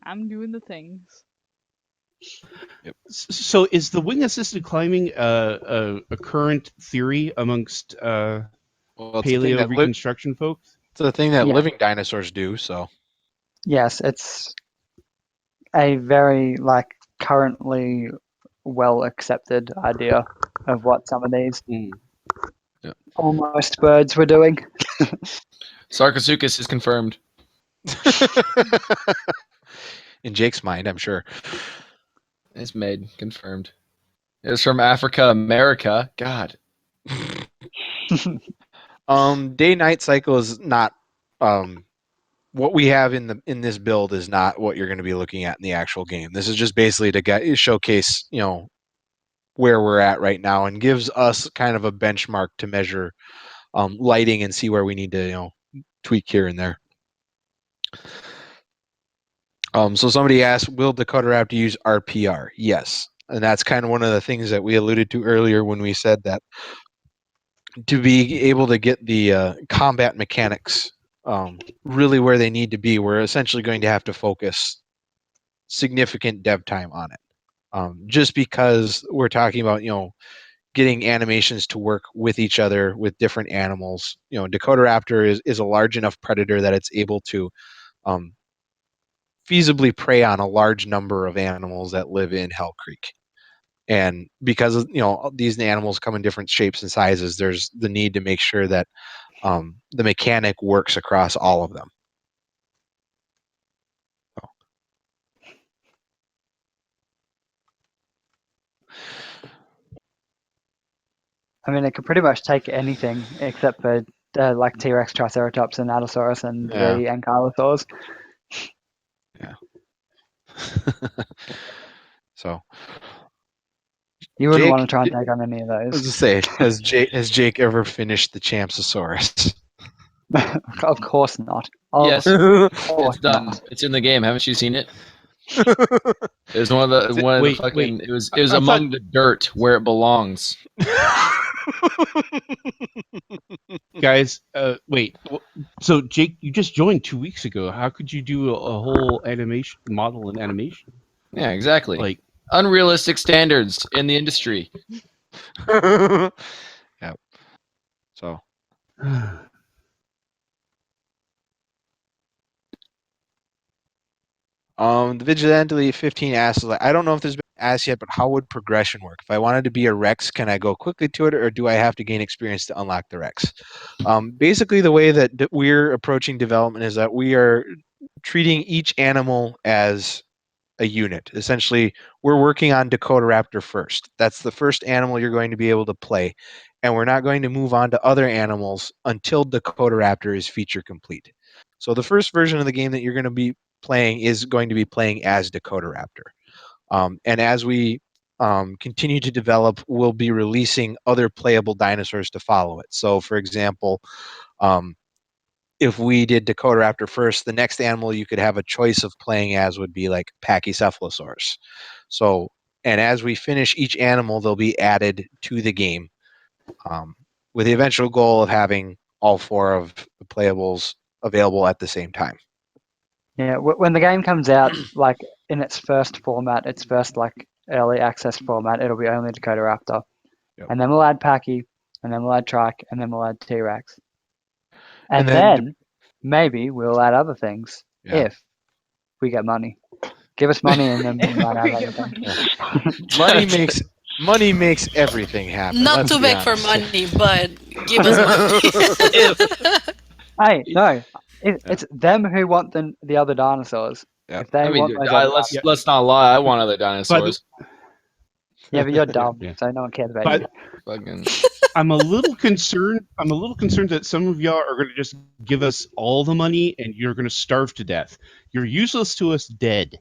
I'm doing the things. So is the wing assisted climbing a current theory amongst well, it's paleo reconstruction folks? It's the thing that Yeah. living dinosaurs do. So Yes, it's a very currently well accepted idea of what some of these almost birds were doing. Sarcosuchus is confirmed. in Jake's mind, I'm sure. It's made. Confirmed. It's from Africa, America. God. Day-night cycle is not what we have in this build is not what you're going to be looking at in the actual game. This is just basically to showcase, where we're at right now and gives us kind of a benchmark to measure lighting and see where we need to, tweak here and there. So somebody asked, will Decoder App use RPR? Yes. And that's kind of one of the things that we alluded to earlier when we said that to be able to get the combat mechanics really where they need to be, we're essentially going to have to focus significant dev time on it. Just because we're talking about, getting animations to work with each other with different animals. Decoderaptor is a large enough predator that it's able to feasibly prey on a large number of animals that live in Hell Creek. And because these animals come in different shapes and sizes, there's the need to make sure that the mechanic works across all of them. I mean, it could pretty much take anything except for T-Rex, Triceratops, and Allosaurus, and the Ankylosaurs. Yeah. So you wouldn't Jake, want to try and take on any of I was those. to say, has Jake ever finished the Champsosaurus? Of course not. Yes. Course It's done. not. It's in the game. Haven't you seen it? It was one of the fucking. It was among the dirt where it belongs. Guys, wait. So Jake, you just joined 2 weeks ago. How could you do a whole animation model and animation? Yeah, exactly. Unrealistic standards in the industry. Yeah. So. The Vigilante 15 asks, I don't know if there's been asked yet, but how would progression work? If I wanted to be a Rex, can I go quickly to it, or do I have to gain experience to unlock the Rex? Basically, the way that we're approaching development is that we are treating each animal as a unit. Essentially, we're working on Decoderaptor first. That's the first animal you're going to be able to play, and we're not going to move on to other animals until Decoderaptor is feature complete. So the first version of the game that you're going to be playing is going to be playing as Dakota Raptor. And as we continue to develop, we'll be releasing other playable dinosaurs to follow it. So, for example, if we did Dakota Raptor first, the next animal you could have a choice of playing as would be like Pachycephalosaurus. So, and as we finish each animal, they'll be added to the game, with the eventual goal of having all 4 of the playables available at the same time. Yeah, when the game comes out, like in its first format, its first like early access format, it'll be only Dakota Raptor, and then we'll add Pachy, and then we'll add Trike, and then we'll add T-Rex, and then maybe we'll add other things if we get money. Give us money, and then we might add other things. Money makes everything happen. Not to beg for money, but give us money. Hey, no, it's them who want the other dinosaurs. If they want those other let's not lie. I want other dinosaurs. Yeah, but you're dumb, so no one cares about you. Fucking. I'm a little concerned. I'm a little concerned that some of y'all are going to just give us all the money and you're going to starve to death. You're useless to us dead.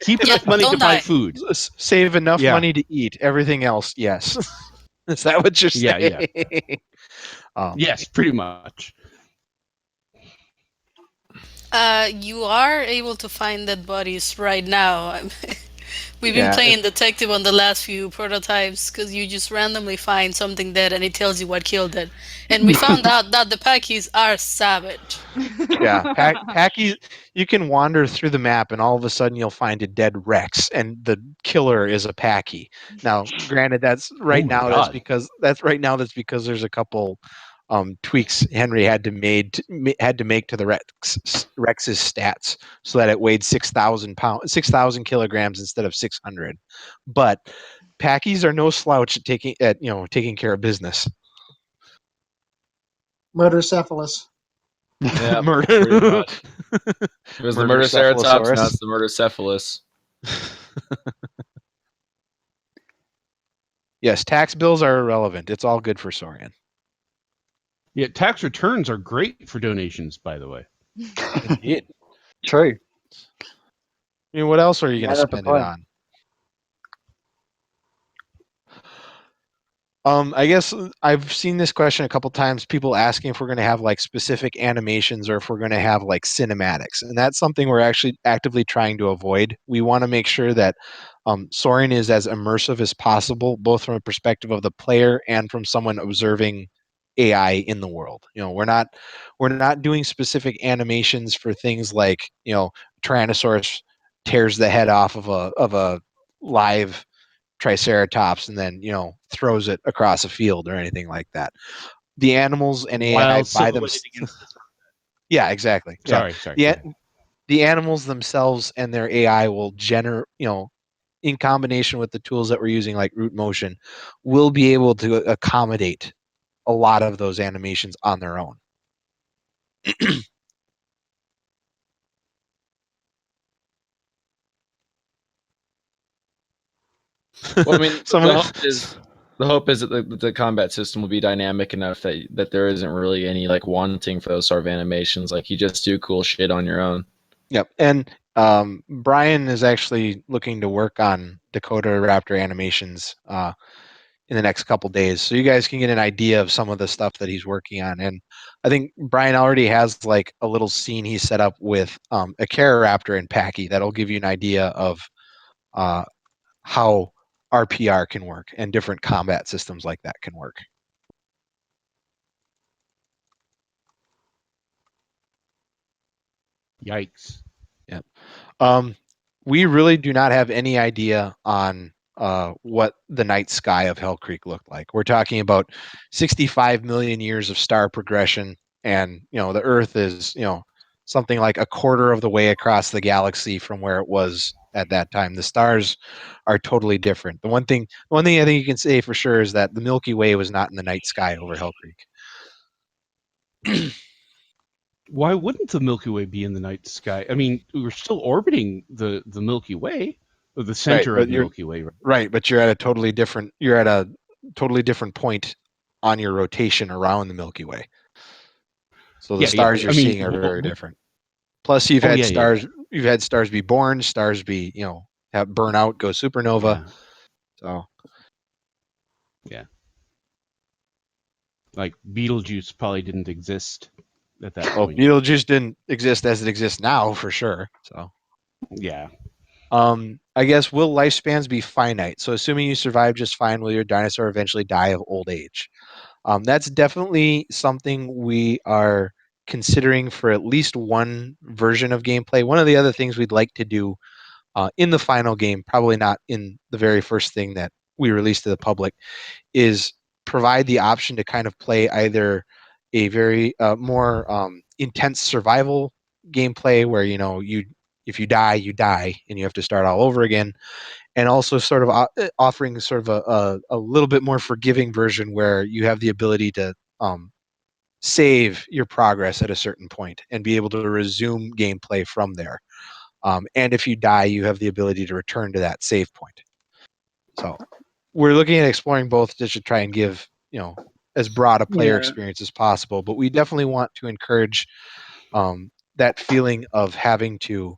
Keep enough money to buy food. Save enough money to eat. Everything else, yes. Is that what you're saying? Yeah. Yes, pretty much. You are able to find dead bodies right now. We've been playing detective on the last few prototypes because you just randomly find something dead and it tells you what killed it. And we found out that the Packies are savage. Yeah, Packies. You can wander through the map and all of a sudden you'll find a dead Rex, and the killer is a Packy. Now, granted, that's because there's a couple tweaks Henry had to make to the Rex's stats so that it weighed 6,000 kilograms instead of 600. But Packies are no slouch at taking care of business. Murdercephalus. Yeah, murder. Pretty much. It was the Murderceratops, now it's the Murdercephalus. Yes, tax bills are irrelevant. It's all good for Saurian. Yeah, tax returns are great for donations, by the way. Indeed. True. I mean, what else are you going to spend it on? I guess I've seen this question a couple times, people asking if we're going to have like specific animations or if we're going to have like cinematics. And that's something we're actually actively trying to avoid. We want to make sure that Saurian is as immersive as possible, both from a perspective of the player and from someone observing AI in the world. We're not doing specific animations for things like, Tyrannosaurus tears the head off of a live Triceratops and then throws it across a field or anything like that. The animals and AI by themselves. Yeah, exactly. Sorry. The animals themselves and their AI will in combination with the tools that we're using like root motion, will be able to accommodate a lot of those animations on their own. Well, I mean, the hope is that the combat system will be dynamic enough that there isn't really any like wanting for those sort of animations. Like you just do cool shit on your own. Yep, and Brian is actually looking to work on Dakota Raptor animations in the next couple days, so you guys can get an idea of some of the stuff that he's working on. And I think Brian already has like a little scene he set up with a Cararaptor and Packy that'll give you an idea of how RPR can work and different combat systems like that can work. Yikes. Yep. We really do not have any idea on what the night sky of Hell Creek looked like. We're talking about 65 million years of star progression, and the Earth is something like a quarter of the way across the galaxy from where it was at that time. The stars are totally different. The one thing I think you can say for sure is that the Milky Way was not in the night sky over Hell Creek. Why wouldn't the Milky Way be in the night sky? I mean, we're still orbiting the Milky Way, or the center of the Milky Way. Right, but you're at a totally different point on your rotation around the Milky Way. So the stars you're seeing are very different. Plus, you've Oh, had yeah, yeah, stars. You've had stars be born, stars be have burn out, go supernova. yeah. So Yeah. Like Beetlejuice probably didn't exist at that point. Beetlejuice didn't exist as it exists now for sure. So Yeah. I guess will lifespans be finite? So assuming you survive just fine, will your dinosaur eventually die of old age? That's definitely something we are considering for at least one version of gameplay. One of the other things we'd like to do in the final game, probably not in the very first thing that we release to the public, is provide the option to kind of play either a very more intense survival gameplay where you if you die you die and you have to start all over again, and also sort of offering sort of a little bit more forgiving version where you have the ability to save your progress at a certain point and be able to resume gameplay from there. And if you die, you have the ability to return to that save point. So we're looking at exploring both just to try and give as broad a player experience as possible. But we definitely want to encourage that feeling of having to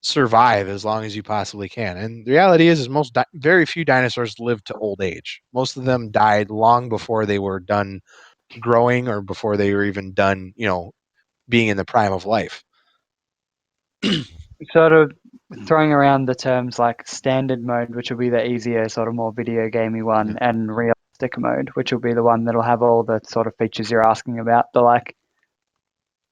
survive as long as you possibly can. And the reality is very few dinosaurs live to old age. Most of them died long before they were done growing or before they were even done, being in the prime of life. Sort of throwing around the terms like standard mode, which will be the easier, sort of more video gamey one, and realistic mode, which will be the one that'll have all the sort of features you're asking about. The like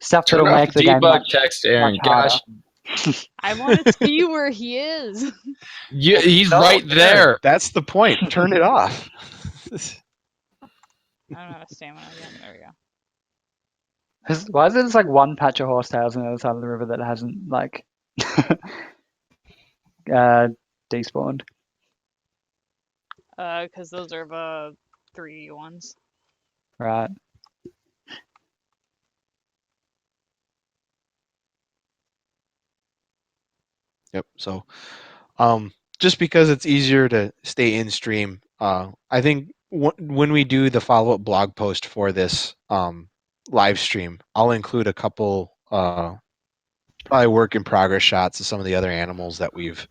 stuff Turn that'll off make the game debug text, Aaron. much harder. Gosh, I want to see where he is. he's right there. That's the point. Turn it off. I don't have stamina again. There we go. Why is there just like one patch of horsetails on the other side of the river that hasn't like despawned? Because those are the 3 ones. Right. Yep. So, just because it's easier to stay in stream, I think when we do the follow-up blog post for this live stream, I'll include a couple probably work in progress shots of some of the other animals that we've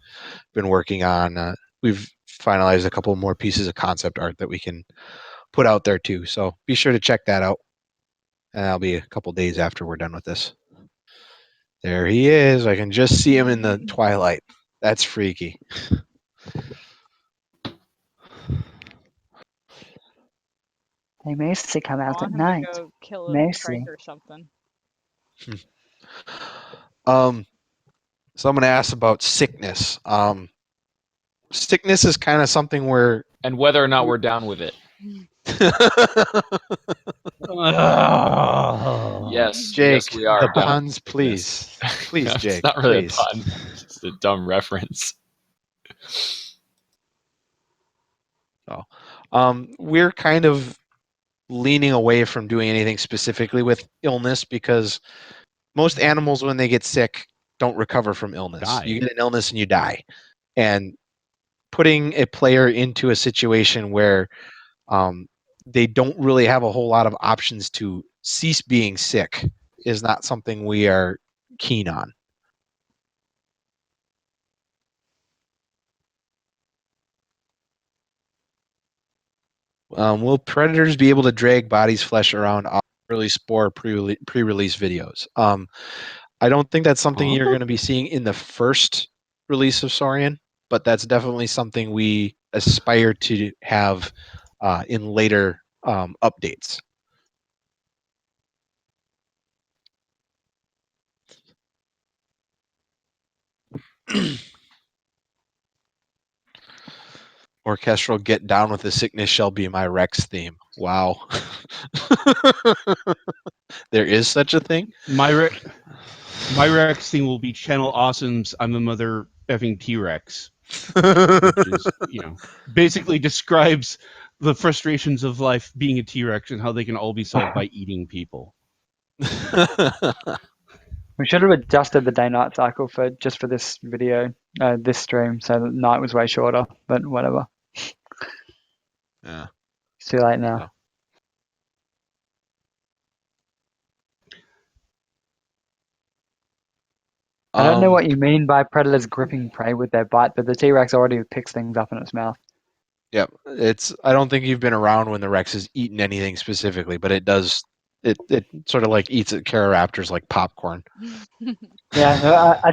been working on. We've finalized a couple more pieces of concept art that we can put out there too. So be sure to check that out. And that'll be a couple days after we're done with this. There he is. I can just see him in the twilight. That's freaky. They mostly come I out at want him to night. go kill a Mostly. trike or something. Someone asked about sickness. Sickness is kind of something where And whether or not we're down with it. Yes, Jake, yes, we are the down. puns, please. Please, It's Jake. not really please. a pun. It's just a dumb reference. We're kind of leaning away from doing anything specifically with illness because most animals, when they get sick, don't recover from illness. Die. You get an illness and you die. And putting a player into a situation where they don't really have a whole lot of options to cease being sick is not something we are keen on. Will predators be able to drag bodies' flesh around early spore pre-release videos? I don't think that's something you're going to be seeing in the first release of Saurian, but that's definitely something we aspire to have in later updates. Orchestral Get Down with the Sickness shall be my Rex theme. Wow. There is such a thing? My Rex thing will be Channel Awesome's I'm a Mother Effing T-Rex. Which is, basically describes the frustrations of life being a T-Rex and how they can all be solved by eating people. We should have adjusted the day-night cycle for this video, this stream, so that night was way shorter. But whatever. Yeah. It's too late now. So. I don't know what you mean by predators gripping prey with their bite, but the T-Rex already picks things up in its mouth. Yeah, I don't think you've been around when the Rex has eaten anything specifically, but it does. It sort of like eats at Raptors like popcorn. Yeah, I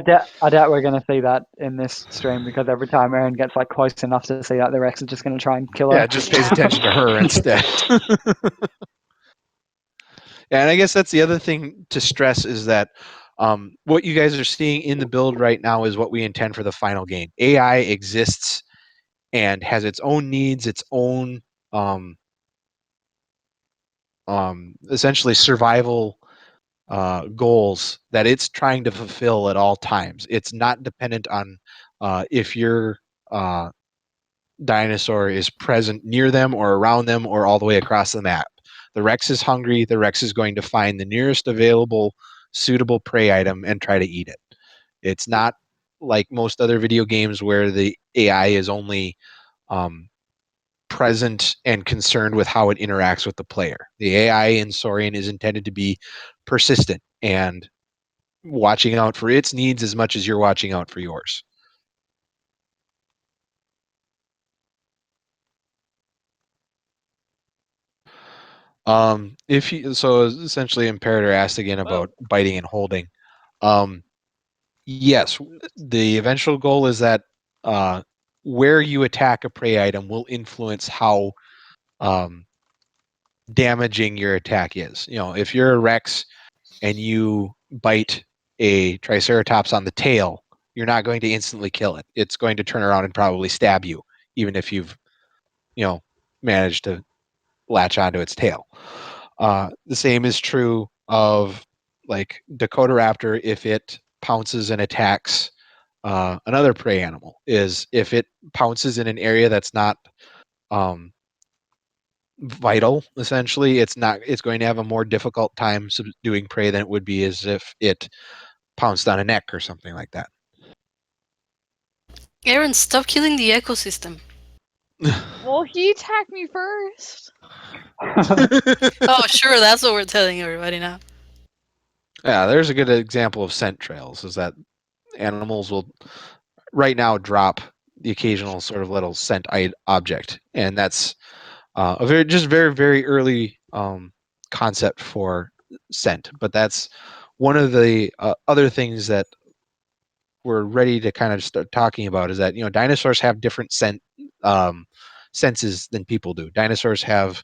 doubt we're going to see that in this stream because every time Erin gets like close enough to see that, the Rex is just going to try and kill her. Yeah, it just pays attention to her instead. And I guess that's the other thing to stress is that what you guys are seeing in the build right now is what we intend for the final game. AI exists and has its own needs, its own essentially survival goals that it's trying to fulfill at all times. It's not dependent on if your dinosaur is present near them or around them or all the way across the map. The Rex is hungry. The Rex is going to find the nearest available suitable prey item and try to eat it. It's not like most other video games where the AI is only present and concerned with how it interacts with the player. The AI in Saurian is intended to be persistent and watching out for its needs as much as you're watching out for yours. If you so essentially Imperator asked again about biting and holding. Yes, the eventual goal is that where you attack a prey item will influence how damaging your attack is. You know, if you're a Rex and you bite a Triceratops on the tail, you're not going to instantly kill it. It's going to turn around and probably stab you, even if you've, managed to latch onto its tail. The same is true of like Dakota Raptor if it pounces and attacks another prey animal. Is if it pounces in an area that's not vital, essentially, it's going to have a more difficult time subduing prey than it would be as if it pounced on a neck or something like that. Aaron, stop killing the ecosystem. Well, he attacked me first. Oh, sure, that's what we're telling everybody now. Yeah, there's a good example of scent trails, is that animals will right now drop the occasional sort of little scent object, and that's a very very early concept for scent. But that's one of the other things that we're ready to kind of start talking about, is that dinosaurs have different senses than people do. Dinosaurs have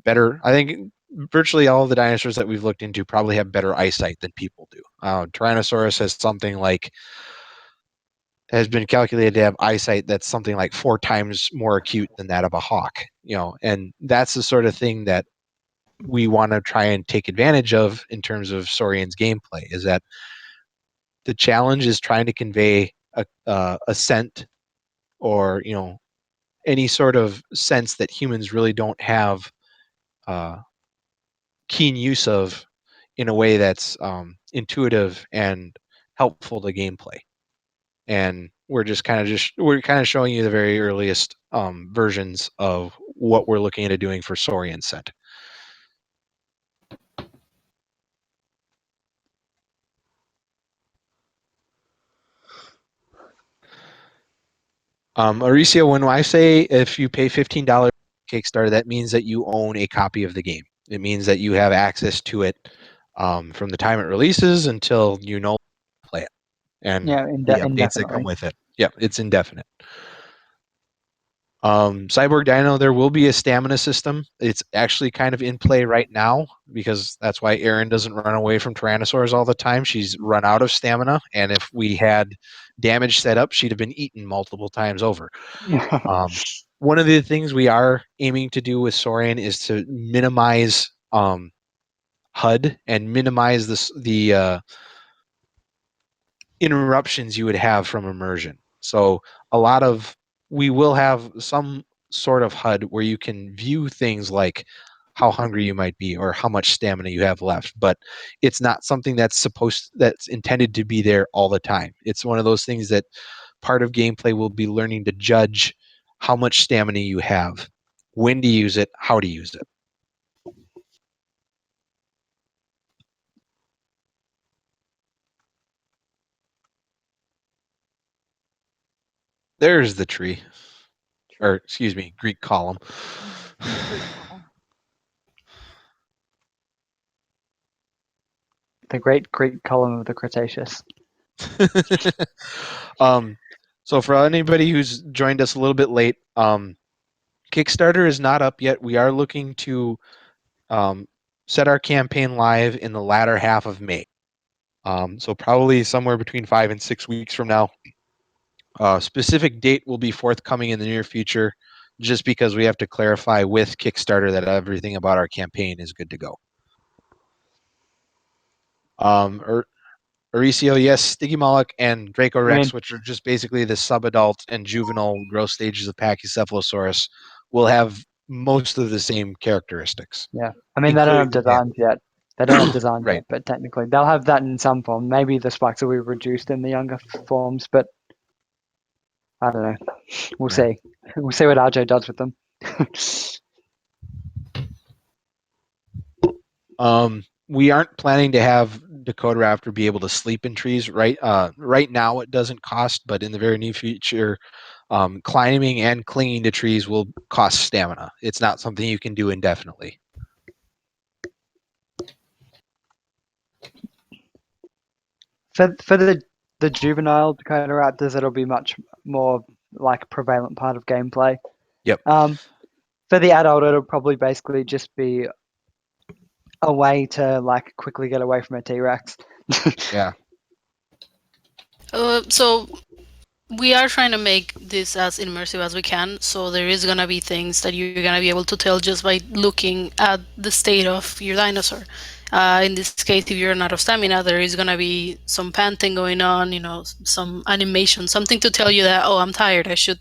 better, I think virtually all of the dinosaurs that we've looked into probably have better eyesight than people do. Tyrannosaurus has something like, has been calculated to have eyesight that's something like 4 times more acute than that of a hawk. And that's the sort of thing that we want to try and take advantage of in terms of Saurian's gameplay, is that the challenge is trying to convey a scent or any sort of sense that humans really don't have keen use of in a way that's intuitive and helpful to gameplay. And we're kind of showing you the very earliest versions of what we're looking at doing for Saurian scent. Aricia, when I say if you pay $15 Kickstarter, that means that you own a copy of the game. It means that you have access to it from the time it releases until play it, and Yeah, the updates that come with it. Yeah, it's indefinite. Cyborg Dino, there will be a stamina system. It's actually kind of in play right now, because that's why Erin doesn't run away from Tyrannosaurs all the time. She's run out of stamina, and if we had damage set up, she'd have been eaten multiple times over. One of the things we are aiming to do with Saurian is to minimize HUD and minimize the interruptions you would have from immersion. So we will have some sort of HUD where you can view things like how hungry you might be or how much stamina you have left, but it's not something that's intended to be there all the time. It's one of those things that part of gameplay will be learning to judge how much stamina you have, when to use it, how to use it. There's the tree. Or, excuse me, Greek column. The Great Greek Column of the Cretaceous. So for anybody who's joined us a little bit late, Kickstarter is not up yet. We are looking to set our campaign live in the latter half of May. So probably somewhere between 5 and 6 weeks from now. Specific date will be forthcoming in the near future, just because we have to clarify with Kickstarter that everything about our campaign is good to go. Oricio, yes, Stygimoloch and Dracorex, which are just basically the subadult and juvenile growth stages of Pachycephalosaurus, will have most of the same characteristics. Yeah, I mean, they don't have designs yet. They don't have designs Right. yet, but technically they'll have that in some form. Maybe the spikes will be reduced in the younger forms, but I don't know. We'll see. We'll see what RJ does with them. We aren't planning to have Dakota Raptor be able to sleep in trees. Right now it doesn't cost, but in the very near future, climbing and clinging to trees will cost stamina. It's not something you can do indefinitely. For the juvenile Dakota Raptors, it'll be much more like prevalent part of gameplay. Yep. For the adult, it'll probably basically just be a way to like quickly get away from a T-Rex. Yeah. So we are trying to make this as immersive as we can. So there is gonna be things that you're gonna be able to tell just by looking at the state of your dinosaur. In this case, if you're out of stamina, there is gonna be some panting going on. Some animation, something to tell you that, oh, I'm tired. I should,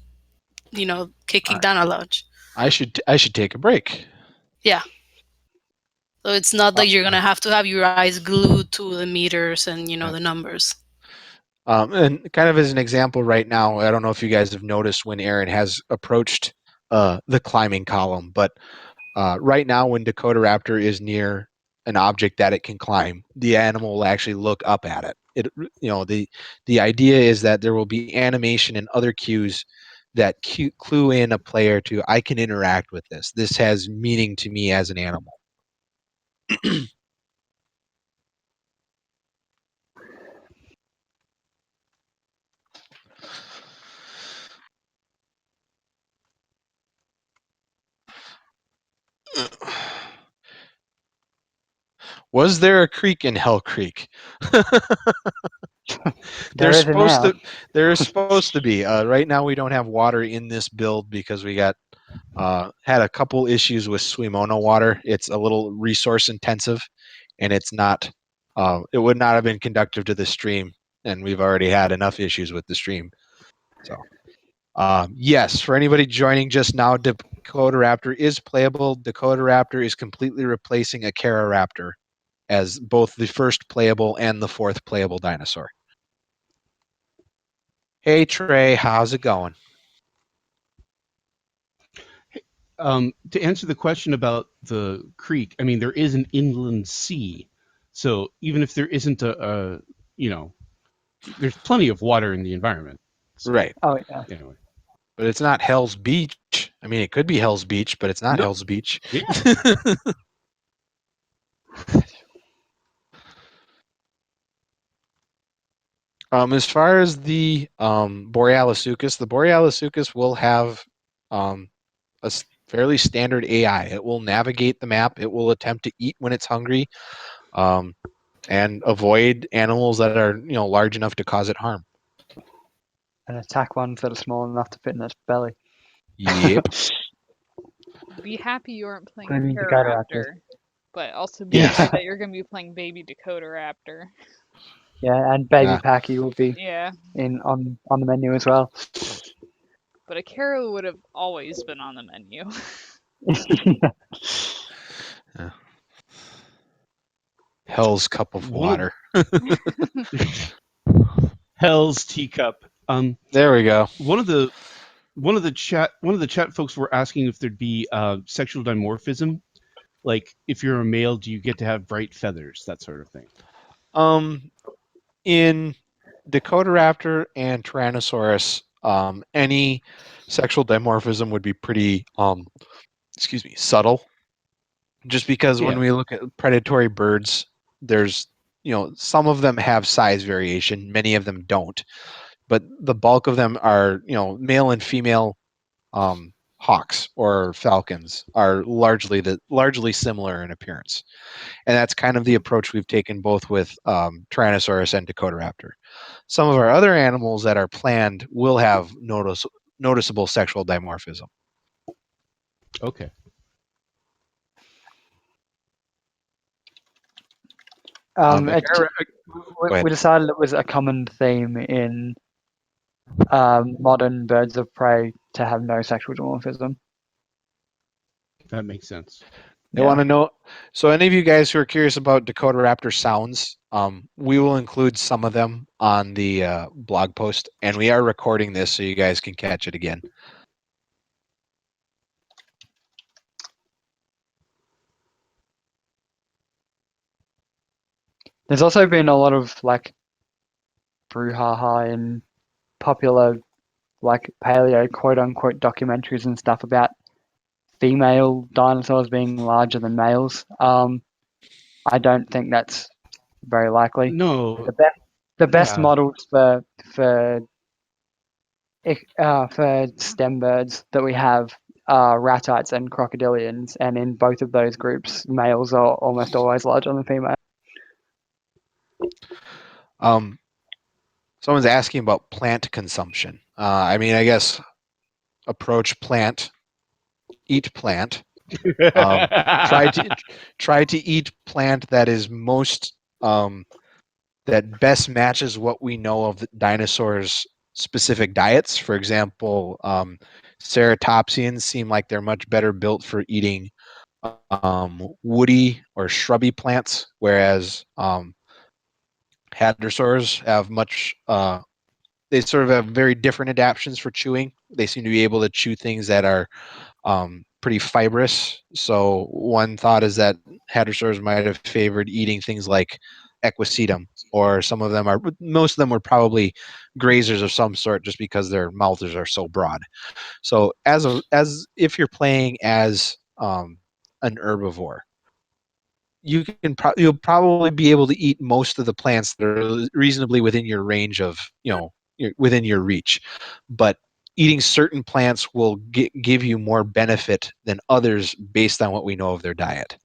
kick down a notch. I should take a break. Yeah. So it's not that you're gonna have to have your eyes glued to the meters and the numbers. And kind of as an example right now, I don't know if you guys have noticed when Aaron has approached the climbing column, but right now when Dakota Raptor is near an object that it can climb, the animal will actually look up at it. The idea is that there will be animation and other cues that clue in a player to, I can interact with this. This has meaning to me as an animal. Was there a creek in Hell Creek? There is supposed to be. Right now we don't have water in this build because we got had a couple issues with Suimono water. It's a little resource intensive, and it's not. It would not have been conductive to the stream, and we've already had enough issues with the stream. So, yes, for anybody joining just now, Dakota Raptor is playable. Dakota Raptor is completely replacing a Raptor as both the first playable and the fourth playable dinosaur. Hey Trey, how's it going? To answer the question about the creek, I mean, there is an inland sea, so even if there isn't there's plenty of water in the environment. So, right. Oh yeah. Anyway. But it's not Hell's Beach. I mean, it could be Hell's Beach, but it's not Hell's Beach. Yeah. As far as the Borealisuchus will have a fairly standard AI. It will navigate the map. It will attempt to eat when it's hungry, and avoid animals that are large enough to cause it harm. And attack ones that are small enough to fit in its belly. Yep. Be happy you aren't playing Including Dakota Dakota Raptor, Raptors. but also be happy that you're going to be playing baby Dakota Raptor. Yeah, and baby Packy will be on the menu as well. But a Kara would have always been on the menu. Hell's cup of water. Hell's teacup. There we go. One of the chat folks were asking if there'd be sexual dimorphism, like if you're a male, do you get to have bright feathers, that sort of thing. In Dakota Raptor and Tyrannosaurus, Any sexual dimorphism would be pretty, subtle. Just because when we look at predatory birds, there's, some of them have size variation, many of them don't, but the bulk of them are, male and female hawks or falcons are largely similar in appearance, and that's kind of the approach we've taken both with Tyrannosaurus and Dakotaraptor. Some of our other animals that are planned will have noticeable sexual dimorphism. Okay. We decided it was a common theme in modern birds of prey to have no sexual dimorphism. That makes sense. They want to know. So, any of you guys who are curious about Dakotaraptor sounds, we will include some of them on the blog post, and we are recording this so you guys can catch it again. There's also been a lot of like brouhaha in popular like paleo quote unquote documentaries and stuff about female dinosaurs being larger than males. I don't think that's very likely. No. The best models for stem birds that we have are ratites and crocodilians, and in both of those groups, males are almost always larger than females. Someone's asking about plant consumption. I mean, I guess approach plant, eat plant. Try to eat plant that is most that best matches what we know of the dinosaurs' specific diets. For example, ceratopsians seem like they're much better built for eating woody or shrubby plants, whereas hadrosaurs have much. They sort of have very different adaptations for chewing. They seem to be able to chew things that are pretty fibrous. So one thought is that hadrosaurs might have favored eating things like equisetum, or most of them were probably grazers of some sort, just because their mouths are so broad. So as if you're playing as an herbivore, you'll probably be able to eat most of the plants that are reasonably within your range of, within your reach. But eating certain plants will give you more benefit than others based on what we know of their diet.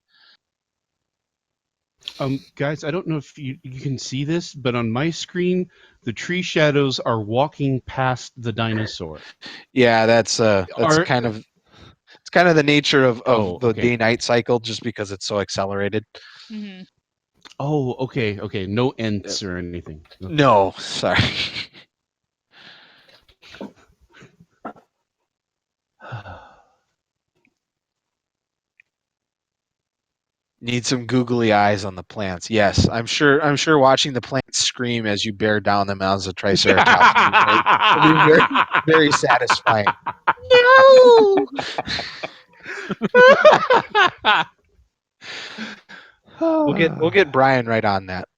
Guys, I don't know if you can see this, but on my screen, the tree shadows are walking past the dinosaur. Yeah, that's kind of the nature of the day-night cycle, just because it's so accelerated. Mm-hmm. Oh, okay. No ents or anything. Okay. No, sorry. Need some googly eyes on the plants. Yes, I'm sure watching the plants scream as you bear down them as a triceratops will be very, very satisfying. No. We'll get Brian right on that.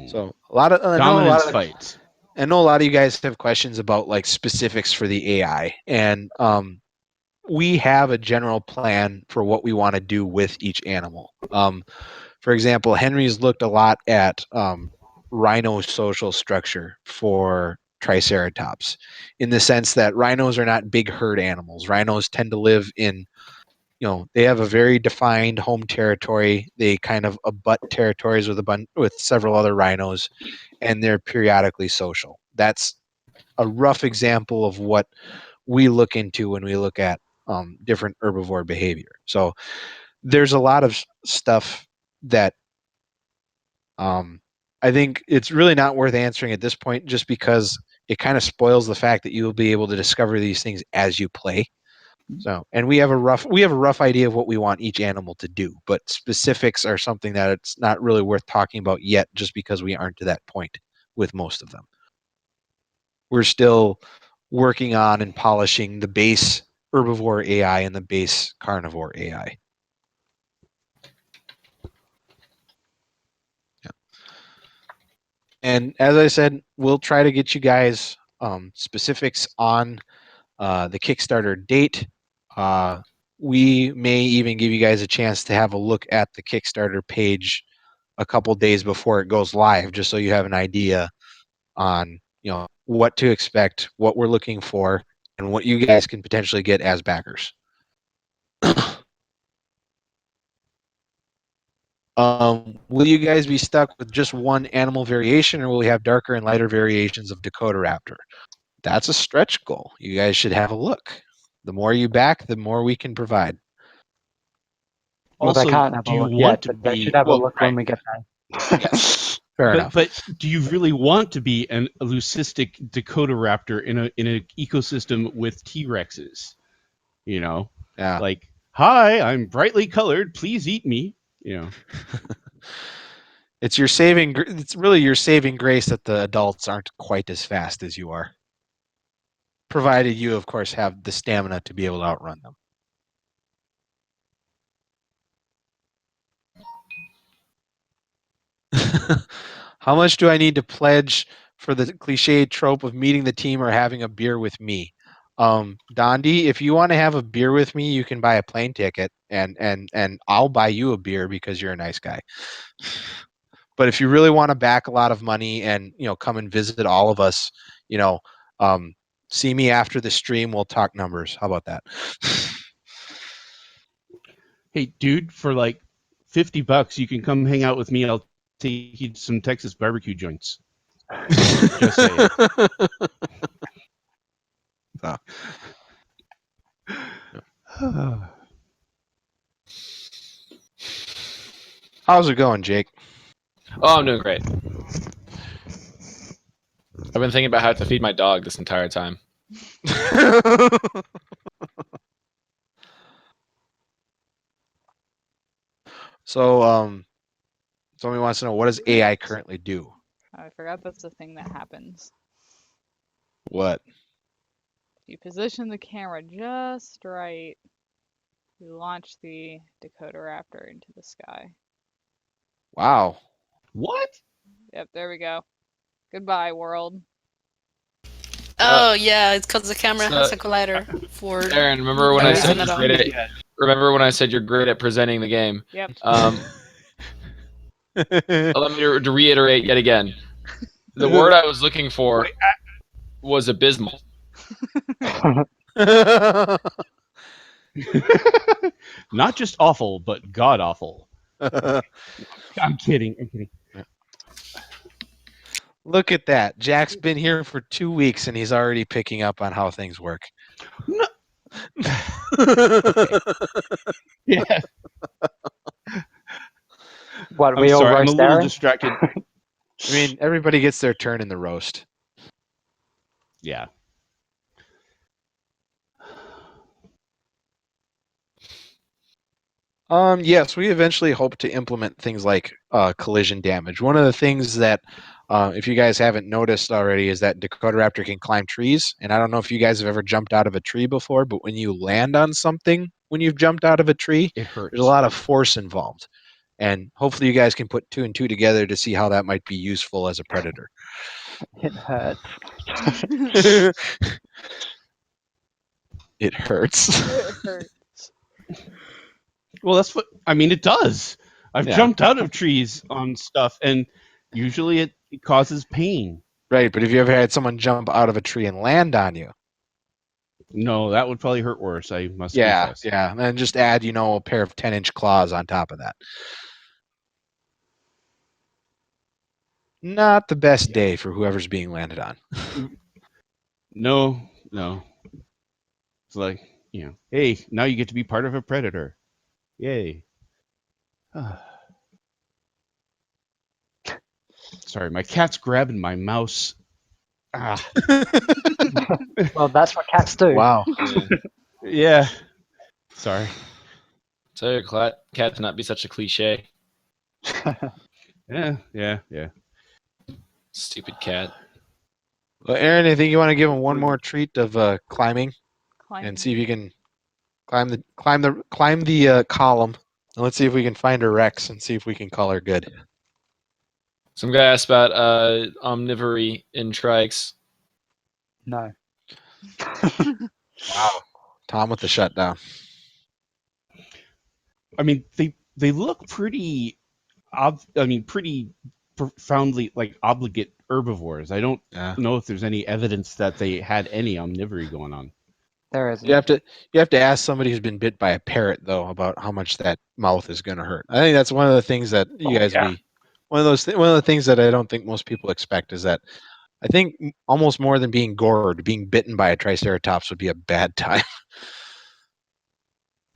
So a lot of fights. I know a lot of you guys have questions about like specifics for the AI, and we have a general plan for what we want to do with each animal. For example, Henry's looked a lot at rhino social structure for Triceratops, in the sense that rhinos are not big herd animals. Rhinos tend to live in, they have a very defined home territory. They kind of abut territories with several other rhinos, and they're periodically social. That's a rough example of what we look into when we look at different herbivore behavior. So there's a lot of stuff that I think it's really not worth answering at this point, just because it kind of spoils the fact that you will be able to discover these things as you play. So, and we have a rough idea of what we want each animal to do, but specifics are something that it's not really worth talking about yet, just because we aren't to that point with most of them. We're still working on and polishing the base herbivore AI and the base carnivore AI. And as I said, we'll try to get you guys specifics on the Kickstarter date. We may even give you guys a chance to have a look at the Kickstarter page a couple days before it goes live, just so you have an idea on what to expect, what we're looking for, and what you guys can potentially get as backers. Will you guys be stuck with just one animal variation, or will we have darker and lighter variations of Dakota Raptor? That's a stretch goal. You guys should have a look. The more you back, the more we can provide. Well, they Also, can't have do a you look want yet, to but they be should have a well, look right. when we get there. Yes. Fair enough. But do you really want to be a leucistic Dakota Raptor in an ecosystem with T-Rexes? Yeah. Like, hi, I'm brightly colored. Please eat me. It's your saving. It's really your saving grace that the adults aren't quite as fast as you are, provided you, of course, have the stamina to be able to outrun them. How much do I need to pledge for the cliche trope of meeting the team or having a beer with me? Dondi, if you want to have a beer with me, you can buy a plane ticket, and I'll buy you a beer because you're a nice guy. But if you really want to back a lot of money and come and visit all of us, see me after the stream. We'll talk numbers. How about that? Hey, dude, for like $50, you can come hang out with me. I'll take you to some Texas barbecue joints. Just saying. How's it going, Jake? Oh, I'm doing great. I've been thinking about how to feed my dog this entire time. So, somebody wants to know, what does AI currently do? I forgot that's the thing that happens. What? If you position the camera just right, you launch the Dakota Raptor into the sky. Wow. What? Yep, there we go. Goodbye, world. Oh yeah, it's because the camera so- has a collider for. Aaron, remember when I said Yeah. you're great at? Remember when I said you're great at presenting the game? Yep. Let me to reiterate yet again. The word I was looking for was abysmal. Not just awful, but god awful. I'm kidding. Look at that. Jack's been here for 2 weeks and he's already picking up on how things work. No. Yeah. What, I'm we all sorry. I'm a roast little Aaron? distracted. I mean, everybody gets their turn in the roast. Yeah. Yes, we eventually hope to implement things like collision damage. One of the things that, if you guys haven't noticed already, is that Dakota Raptor can climb trees. And I don't know if you guys have ever jumped out of a tree before, but when you land on something, when you've jumped out of a tree, It hurts. there's a lot of force involved. And hopefully you guys can put 2 and 2 together to see how that might be useful as a predator. It hurts. It hurts. It hurts. Well, that's what I mean. It does. I've Yeah. jumped out of trees on stuff, and usually it causes pain. Right, but have you ever had someone jump out of a tree and land on you? No, that would probably hurt worse. I must Yeah, confess. yeah. And then just add, a pair of 10-inch claws on top of that. Not the best day for whoever's being landed on. No. It's like, hey, now you get to be part of a predator. Yay. Sorry, my cat's grabbing my mouse. Ah. Well, that's what cats do. Wow. Yeah. Sorry. Tell your cat to not be such a cliche. Yeah. Stupid cat. Well, Aaron, I think you want to give him one more treat of climbing Climb. and see if you can climb the column. And let's see if we can find her Rex and see if we can call her good. Some guy asked about omnivory in trikes. No. Wow. Tom with the shutdown. I mean, they look pretty. Pretty profoundly like obligate herbivores. I don't know if there's any evidence that they had any omnivory going on. There isn't. You have to ask somebody who's been bit by a parrot though about how much that mouth is going to hurt. I think that's one of the things that you guys be one of the things that I don't think most people expect is that I think almost more than being gored, being bitten by a triceratops would be a bad time.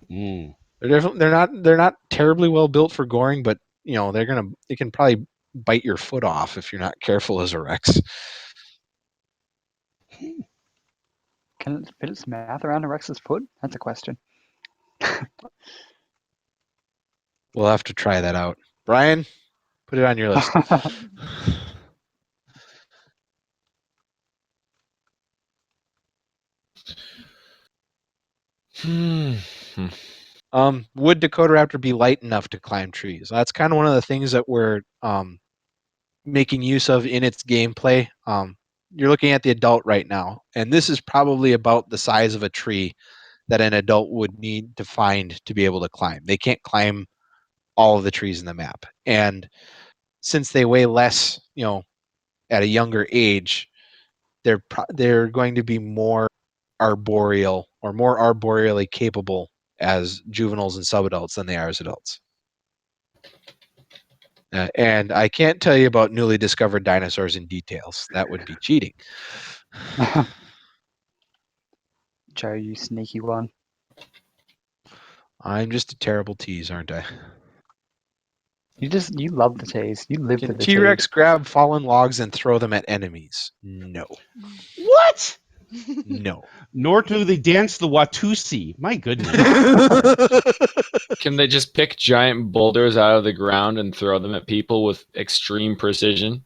They're not terribly well built for goring, but you know they can probably bite your foot off if you're not careful as a Rex. Can it fit its mouth around a Rex's foot? That's a question. We'll have to try that out. Brian, put it on your list. Would Dakota Raptor be light enough to climb trees? That's kind of one of the things that we're making use of in its gameplay. You're looking at the adult right now, and this is probably about the size of a tree that an adult would need to find to be able to climb. They can't climb all of the trees in the map, and since they weigh less, at a younger age, they're going to be more arboreal or more arboreally capable as juveniles and subadults than they are as adults. And I can't tell you about newly discovered dinosaurs in details. That would be cheating. Joe, you sneaky one. I'm just a terrible tease, aren't I? You love the tease. You live for Can the T-Rex tease. grab fallen logs and throw them at enemies? No. What? No. Nor do they dance the Watusi. My goodness. Can they just pick giant boulders out of the ground and throw them at people with extreme precision?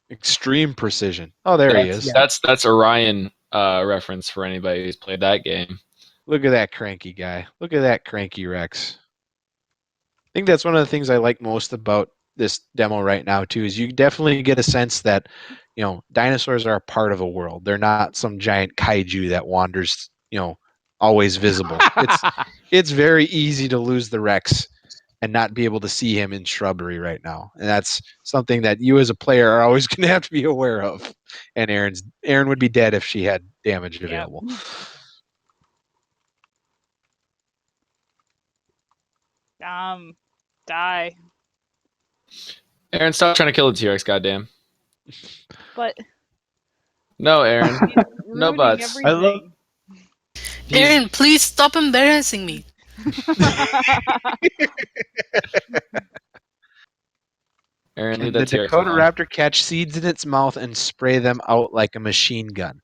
Extreme precision. Oh, there he is. That's Orion reference for anybody who's played that game. Look at that cranky guy. Look at that cranky Rex. I think that's one of the things I like most about this demo right now too, is you definitely get a sense that, dinosaurs are a part of a world. They're not some giant kaiju that wanders, always visible. It's very easy to lose the Rex and not be able to see him in shrubbery right now. And that's something that you as a player are always going to have to be aware of. And Aaron would be dead if she had damage available. Die. Aaron, stop trying to kill the T-Rex, goddamn. But no, Aaron. No buts. I love. Aaron, please stop embarrassing me. Aaron, Can the Dakota Raptor catch seeds in its mouth and spray them out like a machine gun?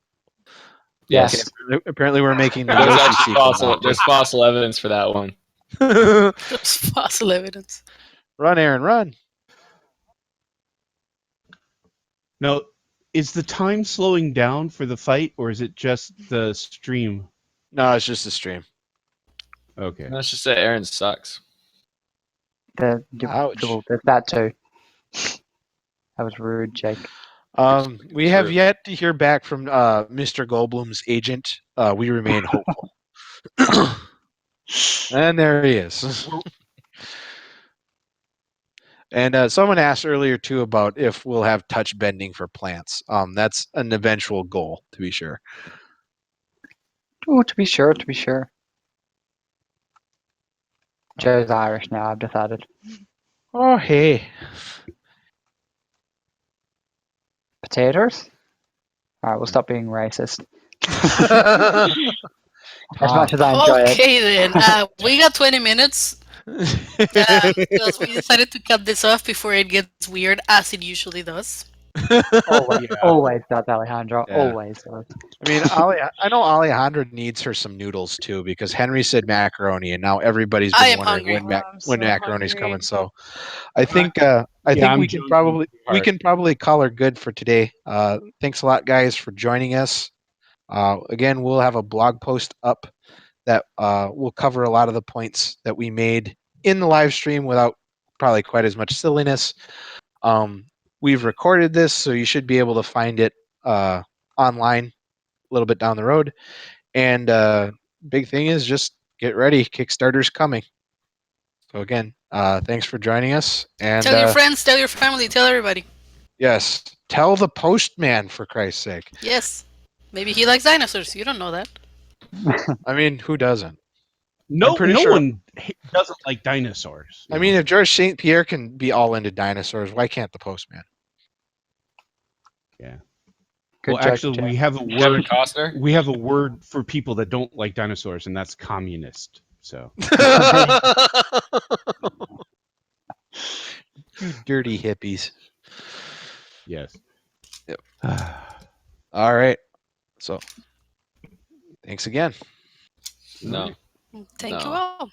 Yes. Okay, apparently we're making the Yoshi sequel. There's fossil evidence for that one. There's fossil evidence. Run, Aaron, run. Now, is the time slowing down for the fight, or is it just the stream? No, it's just the stream. Okay. Let's just say Aaron sucks. Ouch. There's that too. That was rude, Jake. We have yet to hear back from Mr. Goldblum's agent. We remain hopeful. And there he is. And someone asked earlier too about if we'll have touch bending for plants. That's an eventual goal, to be sure. Oh, to be sure. Joe's Irish now, I've decided. Oh, hey. Potatoes? Alright, we'll stop being racist. As much as I enjoy it. Okay then, we got 20 minutes. Because we decided to cut this off before it gets weird, as it usually does. Always does, Alejandro. Yeah. Always does. I mean, I know Alejandra needs her some noodles too, because Henry said macaroni, and now everybody's been wondering when macaroni's coming. So, I think we can probably call her good for today. Thanks a lot, guys, for joining us. Again, we'll have a blog post up that will cover a lot of the points that we made in the live stream without probably quite as much silliness. we've recorded this, so you should be able to find it online a little bit down the road. And big thing is just get ready. Kickstarter's coming. So again, thanks for joining us. And Tell your friends, tell your family, tell everybody. yes, tell the postman, for Christ's sake. Yes. Maybe he likes dinosaurs. You don't know that. I mean, who doesn't? No, pretty no sure- one doesn't like dinosaurs. I mean, if George St. Pierre can be all into dinosaurs, why can't the postman? yeah. Good Well, joke, actually, Jeff. we have a Kevin word. Costner. We have a word for people that don't like dinosaurs, and that's communist. So You dirty hippies. yes. Yep. All right. So, thanks again. No. Thank you No. all.